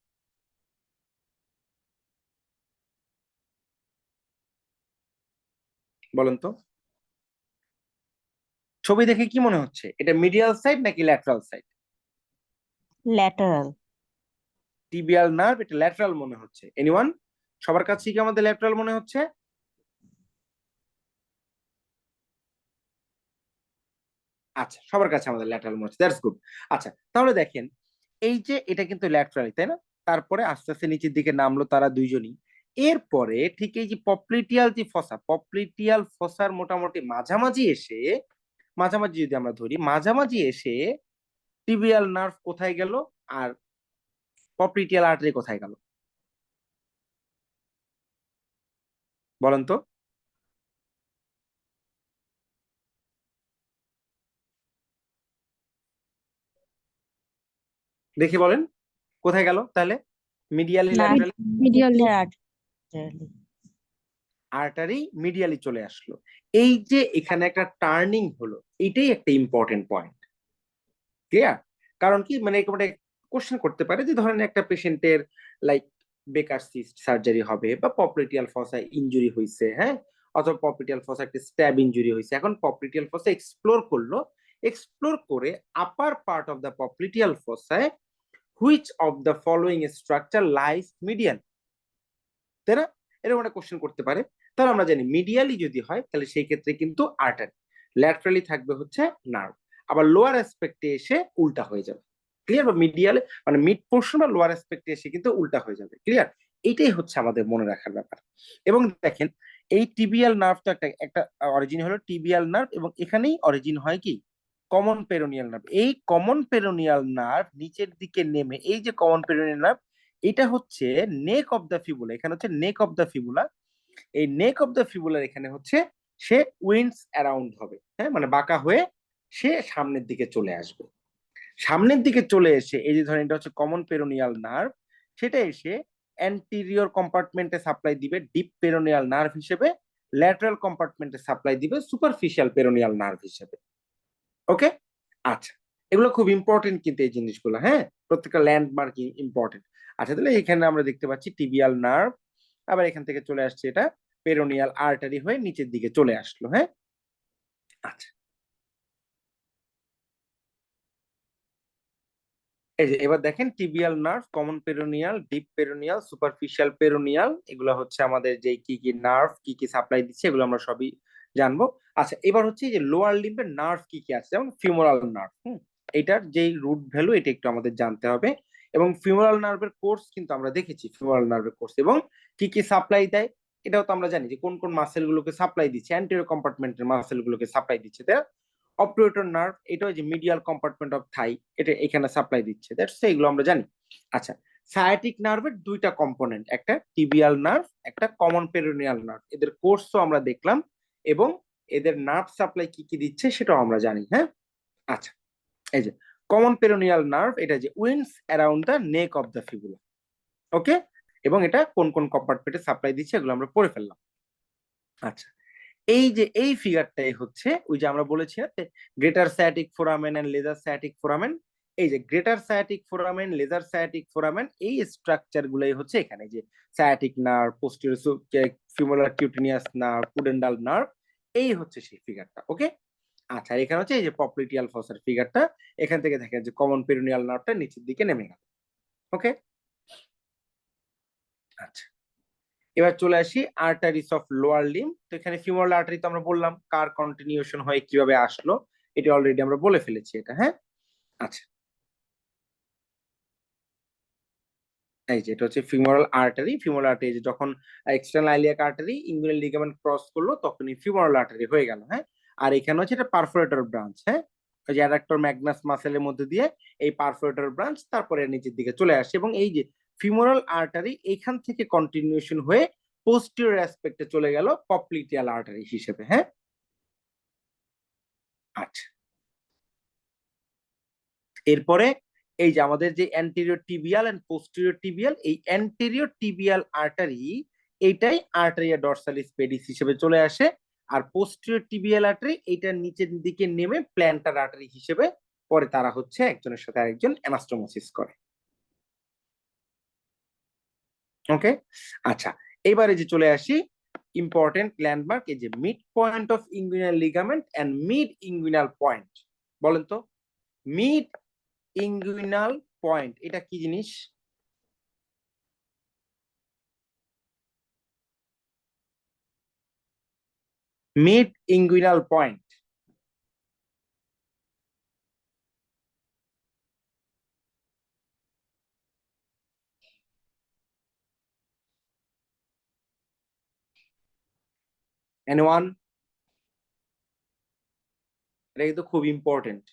বলেন তো, ছবি দেখে কি মনে হচ্ছে, এটা মিডিয়াল সাইড নাকি lateral side? Lateral. Tibial nerve এটা ল্যাটারাল মনে হচ্ছে। এনিওয়ান, সবার কাছে কি আমাদের ল্যাটারাল মনে হচ্ছে? আচ্ছা, সবার কাছে আমাদের ল্যাটারাল মনে হচ্ছে, দ্যাটস গুড। আচ্ছা, তাহলে দেখেন এই যে এটা কিন্তু ল্যাটারালি, তাই না? তারপরে আস্তে আস্তে নিচের দিকে নামলো তারা দুইজনই। এরপরে ঠিক এই যে পপলিটিয়াল ফসার মোটামুটি মাঝামাঝি যদি আমরা ধরি, মাঝামাঝি এসে টিবিয়াল নার্ভ কোথায় গেল, আর পপলিটিয়াল আর্টারি কোথায় গেল বলেন তো? দেখে বলেন কোথায় গেল তাহলে, মিডিয়ালি না, laterally? Medially. Artery. Artery medially চলে আসলো। এই যে এখানে একটা টার্নিং হলো, এটাই একটা ইম্পর্টেন্ট পয়েন্ট। ক্লিয়ার? কারণ কি, মানে এরকম একটা কোশ্চেন করতে পারে যে ধরেন একটা পেশেন্টের লাইক বেকার সিস্ট সার্জারি হবে, বা পপলিটিয়াল ফসা ইনজুরি হয়েছে, হ্যাঁ, অথবা পপলিটিয়াল ফসা একটা স্ট্যাব ইনজুরি হয়েছে, এখন পপলিটিয়াল ফসা এক্সপ্লোর করলো, এক্সপ্লোর করে upper part of the popliteal ফসায় which of the following structure lies median, তাই না? এরকম একটা কোশ্চেন করতে পারে। তাহলে আমরা জানি মিডিয়ালি যদি হয় তাহলে সেই ক্ষেত্রে কিন্তু আর্টারি, ল্যাটারালি থাকবে হচ্ছে নার্ভ, আবার লোয়ার অ্যাসপেক্টে এসে উল্টা হয়ে যাবে। ক্লিয়ার? বা মিডিয়ালে মানে মিড পোর্শন বা লোয়ার অ্যাসপেক্টে এসে কিন্তু উল্টা হয়ে যাবে। ক্লিয়ার? এইটাই হচ্ছে আমাদের মনে রাখার ব্যাপার। এবং দেখেন এই টিবিয়াল নার্ভটা একটা অরিজিন হলো টিবিয়াল নার্ভ, এবং এখানেই অরিজিন হয় কি কমন পেরোনিয়াল নার্ভ। এই কমন পেরোনিয়াল নার্ভ নিচের দিকে নেমে এই যে কমন পেরোনিয়াল নার্ভ, এটা হচ্ছে নেক অফ দ্য ফিবুলা, এখানে হচ্ছে নেক অফ দ্য ফিবুলা। এই নেক অফ দ্য ফিবুলার এখানে হচ্ছে সে উইন্ডস অ্যারাউন্ড হবে, হ্যাঁ, মানে বাঁকা হয়ে সে সামনের দিকে চলে আসবে। সামনের দিকে চলে এসে এই যে ধরেন এটা হচ্ছে কমন পেরোনিয়াল নার্ভ, সেটা এসে অ্যান্টিরিয়র কম্পার্টমেন্টে সাপ্লাই দিবে ডিপ পেরোনিয়াল নার্ভ হিসেবে, ল্যাটারাল কম্পার্টমেন্টে সাপ্লাই দিবে সুপারফিশিয়াল পেরোনিয়াল নার্ভ হিসেবে। ওকে, আচ্ছা, এগুলো খুব ইম্পর্টেন্ট কিন্তু এই জিনিসগুলো, হ্যাঁ, প্রত্যেকটা ল্যান্ডমার্ক ইম্পর্টেন্ট। আচ্ছা, তাহলে এখানে আমরা দেখতে পাচ্ছি টিবিয়াল নার্ভ, আবার এখান থেকে চলে আসছে এটা পেরোনিয়াল আর্টারি হয়ে নিচের দিকে চলে আসলো, হ্যাঁ। আচ্ছা, এই যে এবার দেখেন tibial nerve, common peroneal, deep peroneal, superficial peroneal, এগুলো হচ্ছে আমাদের যে কি কি নার্ভ কি কি সাপ্লাই দিচ্ছে এগুলো আমরা সবই জানবো। আচ্ছা, এবার হচ্ছে যে লোয়ার লিম্বের নার্ভ কি কি আছে, যেমন ফিমোরাল নার্ভ, এটার যেই রুট ভ্যালু এটা একটু আমাদের জানতে হবে। এবং ফিমোরাল নার্ভের কোর্স কিন্তু আমরা দেখেছি, ফিমোরাল নার্ভের কোর্স এবং কি কি সাপ্লাই দেয় এটাও তো আমরা জানি, যে কোন কোন মাসেল গুলোকে সাপ্লাই দিচ্ছে, অ্যান্টেরিয়র কম্পার্টমেন্টের মাসেল গুলোকে সাপ্লাই দিচ্ছে। অপারেটর নার্ভ এটা যে মিডিয়াল কম্পার্টমেন্ট অফ থাই, এটা এখানে সাপ্লাই দিচ্ছে, দ্যাটস এগুলো আমরা জানি। আচ্ছা, সায়াটিক নার্ভের দুইটা কম্পোনেন্ট, একটা টিবিয়াল নার্ভ, একটা কমন পেরোনিয়াল নার্ভ, এদের কোর্সও আমরা দেখলাম এবং এদের নার্ভ সাপ্লাই কি কি দিচ্ছে সেটাও আমরা জানি, হ্যাঁ। আচ্ছা, এই যে কমন পেরোনিয়াল নার্ভ, এটা যে winds around the neck of the fibula, okay, এবং এটা কোন কোন কম্পার্টমেন্টে সাপ্লাই দিচ্ছে এগুলো আমরা পড়ে ফেললাম। আচ্ছা, এই যে এই ফিগারটাই হচ্ছে ওই যে আমরা বলেছি না greater sciatic foramen and lesser sciatic foramen, এই যে greater sciatic foramen, lesser sciatic foramen, এই স্ট্রাকচার গুলাই হচ্ছে এখানে যে sciatic nerve, posterior femoral cutaneous nerve, pudendal nerve, এই হচ্ছে সেই ফিগারটা। ওকে, আচ্ছা, এখানে হচ্ছে এই যে পপ্লিটিয়াল ফসার ফিগারটা, এখান থেকে দেখেন যে কমন পেরোনিয়াল নার্ভটা নিচের দিকে নেমে গেল। ওকে, আচ্ছা, এবার চলে আসি আর্টারিস অফ লোয়ার লিম্ব। তো এখানে ফিমোরাল আর্টারি তো আমরা বললাম কার কন্টিনিউশন হয়ে কিভাবে আসলো, এটা অলরেডি আমরা বলে ফেলেছি এটা, হ্যাঁ। আচ্ছা, এই যে এটা হচ্ছে ফিমোরাল আর্টারি। ফিমোরাল আর্টারি যখন external iliac artery inguinal ligament cross করলো তখনই ফিমোরাল আর্টারি হয়ে গেল, হ্যাঁ। আর এখানে হচ্ছে এটা পারফোরেটর ব্রাঞ্চ, হ্যাঁ, ওই যে অ্যাডাক্টর ম্যাগনাস মাসেলের মধ্যে দিয়ে এই পারফোরেটর ব্রাঞ্চ তারপরে নিচের দিকে চলে আসে, এবং এই যে ফিমোরাল আর্টারি এইখান থেকে কন্টিনিউশন হয়ে পোস্টিরিয়র অ্যাসপেক্টে চলে গেল পপ্লিটিয়াল আর্টারি হিসেবে, হ্যাঁ। আচ্ছা, এরপরে এই যে আমাদের যে anterior tibial and posterior tibial, এই অ্যান্টেরিয়র টিবিয়াল আর্টারি এইটাই আর্টারিয়া ডরসালিস পেডিস হিসেবে চলে আসে, আর পোস্টেরিয়র টিবিয়াল আর্টারি এইটার নিচের দিকে নেমে প্ল্যান্টার আর্টারি হিসেবে পরে তারা হচ্ছে একজনের সাথে আরেকজন অ্যানাস্টোমোসিস করে। ওকে, আচ্ছা, এবারে যে চলে আসি ইম্পর্টেন্ট ল্যান্ডমার্ক, এই যে mid point of inguinal ligament and mid inguinal point. বলেন তো মিড ইনগুইনাল পয়েন্ট এটা কি জিনিস? Mid inguinal point, anyone? এটা কিন্তু খুব ইম্পর্টেন্ট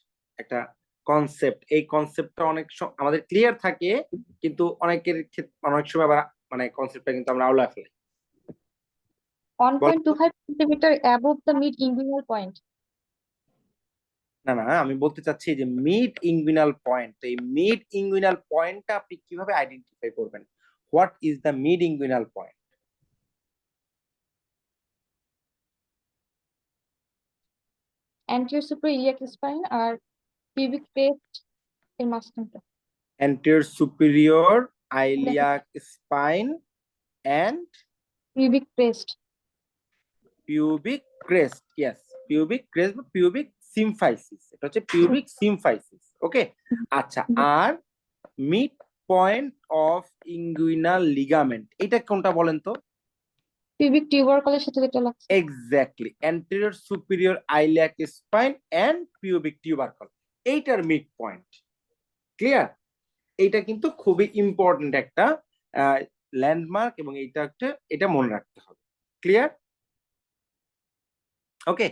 একটা কনসেপ্ট। এই কনসেপ্টটা অনেক আমাদের ক্লিয়ার থাকে, কিন্তু অনেকের ক্ষেত্রে অনেক সময় আবার মানে কনসেপ্টটা কিন্তু আমরা আওলা ফেলি। 1.25 centimeter above the mid-inguinal point. না না, আমি বলতে চাচ্ছি যে মিড ইনগুইনাল পয়েন্ট, এই মিড ইনগুইনাল পয়েন্টটা আপনি কিভাবে আইডেন্টিফাই করবেন? What is the mid inguinal point? Anterior superior iliac spine আর pubic crest এর মাঝখানটা। anterior superior iliac spine and Pubic crest. pubic crest, yes, pubic crest বা pubic সিমফাইসিস, এটা হচ্ছে পিউবিক সিমফাইসিস। ওকে, আচ্ছা, আর mid point of inguinal ligament, এটা কোনটা বলেন তো? পিউবিক টিউবারকলের সাথে যেটা লাগছে। Exactly, anterior superior iliac spine and pubic tubercle, এইটার মিড পয়েন্ট। ক্লিয়ার? এইটা কিন্তু খুবই ইম্পর্টেন্ট একটা ল্যান্ডমার্ক, এবং এটা মনে রাখতে হবে। ক্লিয়ার? ওকে,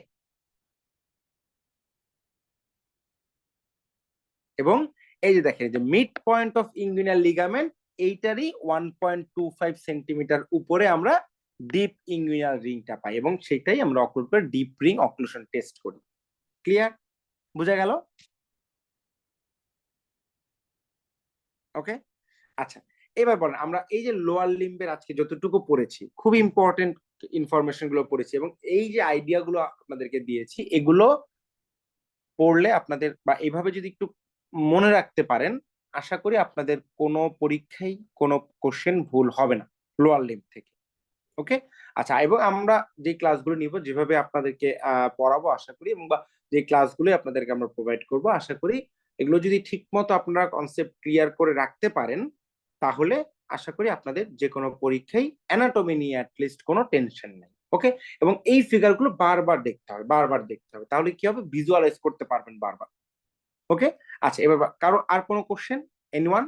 এবং এই যে দেখেন যে mid point of inguinal ligament, এইটারই 1.25 সেন্টিমিটার উপরে আমরা ডিপ ইঙ্গুইনাল রিংটা পাই, এবং সেটাই আমরা অক্লুড করে ডিপ রিং অক্লুশন টেস্ট করি। ক্লিয়ার? বোঝা গেল? ওকে, আচ্ছা, এবার বলেন আমরা এই যে লোয়ার লিম্বের আজকে যতটুকু পড়েছি, খুব ইম্পর্টেন্ট ইনফরমেশন গুলো পড়েছি, এবং এই যে আইডিয়া গুলো আপনাদেরকে দিয়েছি, এগুলো পড়লে আপনাদের বা এইভাবে যদি একটু মনে রাখতে পারেন, আশা করি আপনাদের কোনো পরীক্ষায় কোনো কোশ্চেন ভুল হবে না লোয়ার লিম্ব থেকে। ওকে, আচ্ছা, এবং আমরা যে ক্লাসগুলো নিব, যেভাবে আপনাদেরকে পড়াবো আশা করি, এবং বা যে ক্লাসগুলো আপনাদেরকে আমরা প্রোভাইড করব, আশা করি এগুলো যদি ঠিক মতো আপনারা কনসেপ্ট ক্লিয়ার করে রাখতে পারেন, তাহলে আশা করি আপনাদের যে কোনো পরীক্ষায় অ্যানাটমি নিয়ে অ্যাটলিস্ট কোনো টেনশন নেই। ওকে, এবং এই ফিগারগুলো বারবার দেখতে হবে, বারবার দেখতে হবে, তাহলে কি হবে, ভিজুয়ালাইজ করতে পারবেন বারবার। ওকে, আচ্ছা, এবার কারো আর কোনো কোশ্চেন? এনিওয়ান?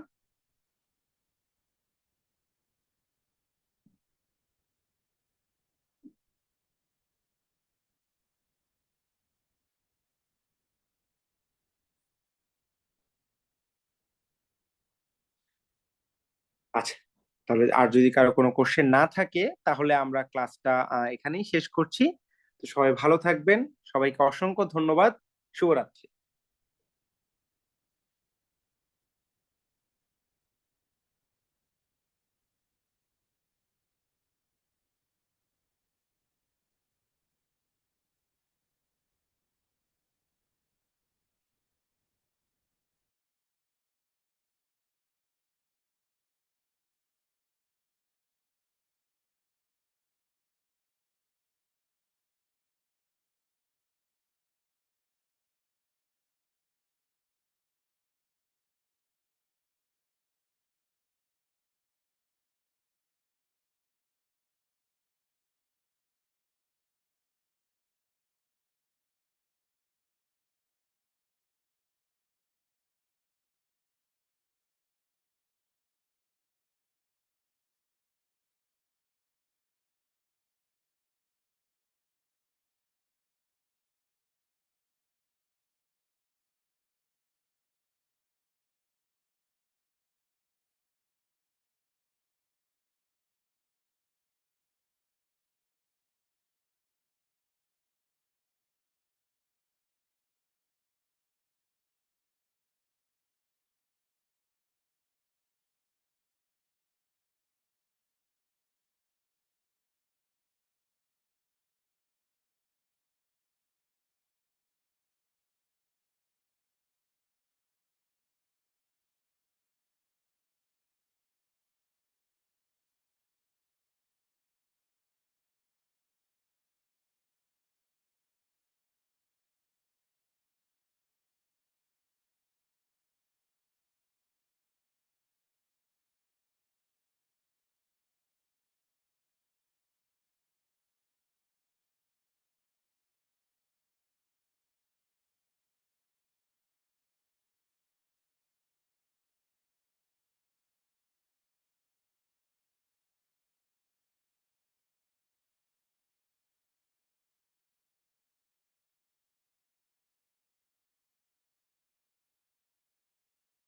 আচ্ছা, তাহলে আর যদি কারো কোনো কোশ্চেন না থাকে, তাহলে আমরা ক্লাসটা এখানেই শেষ করছি। তো সবাই ভালো থাকবেন, সবাইকে অসংখ্য ধন্যবাদ, শুভরাত্রি।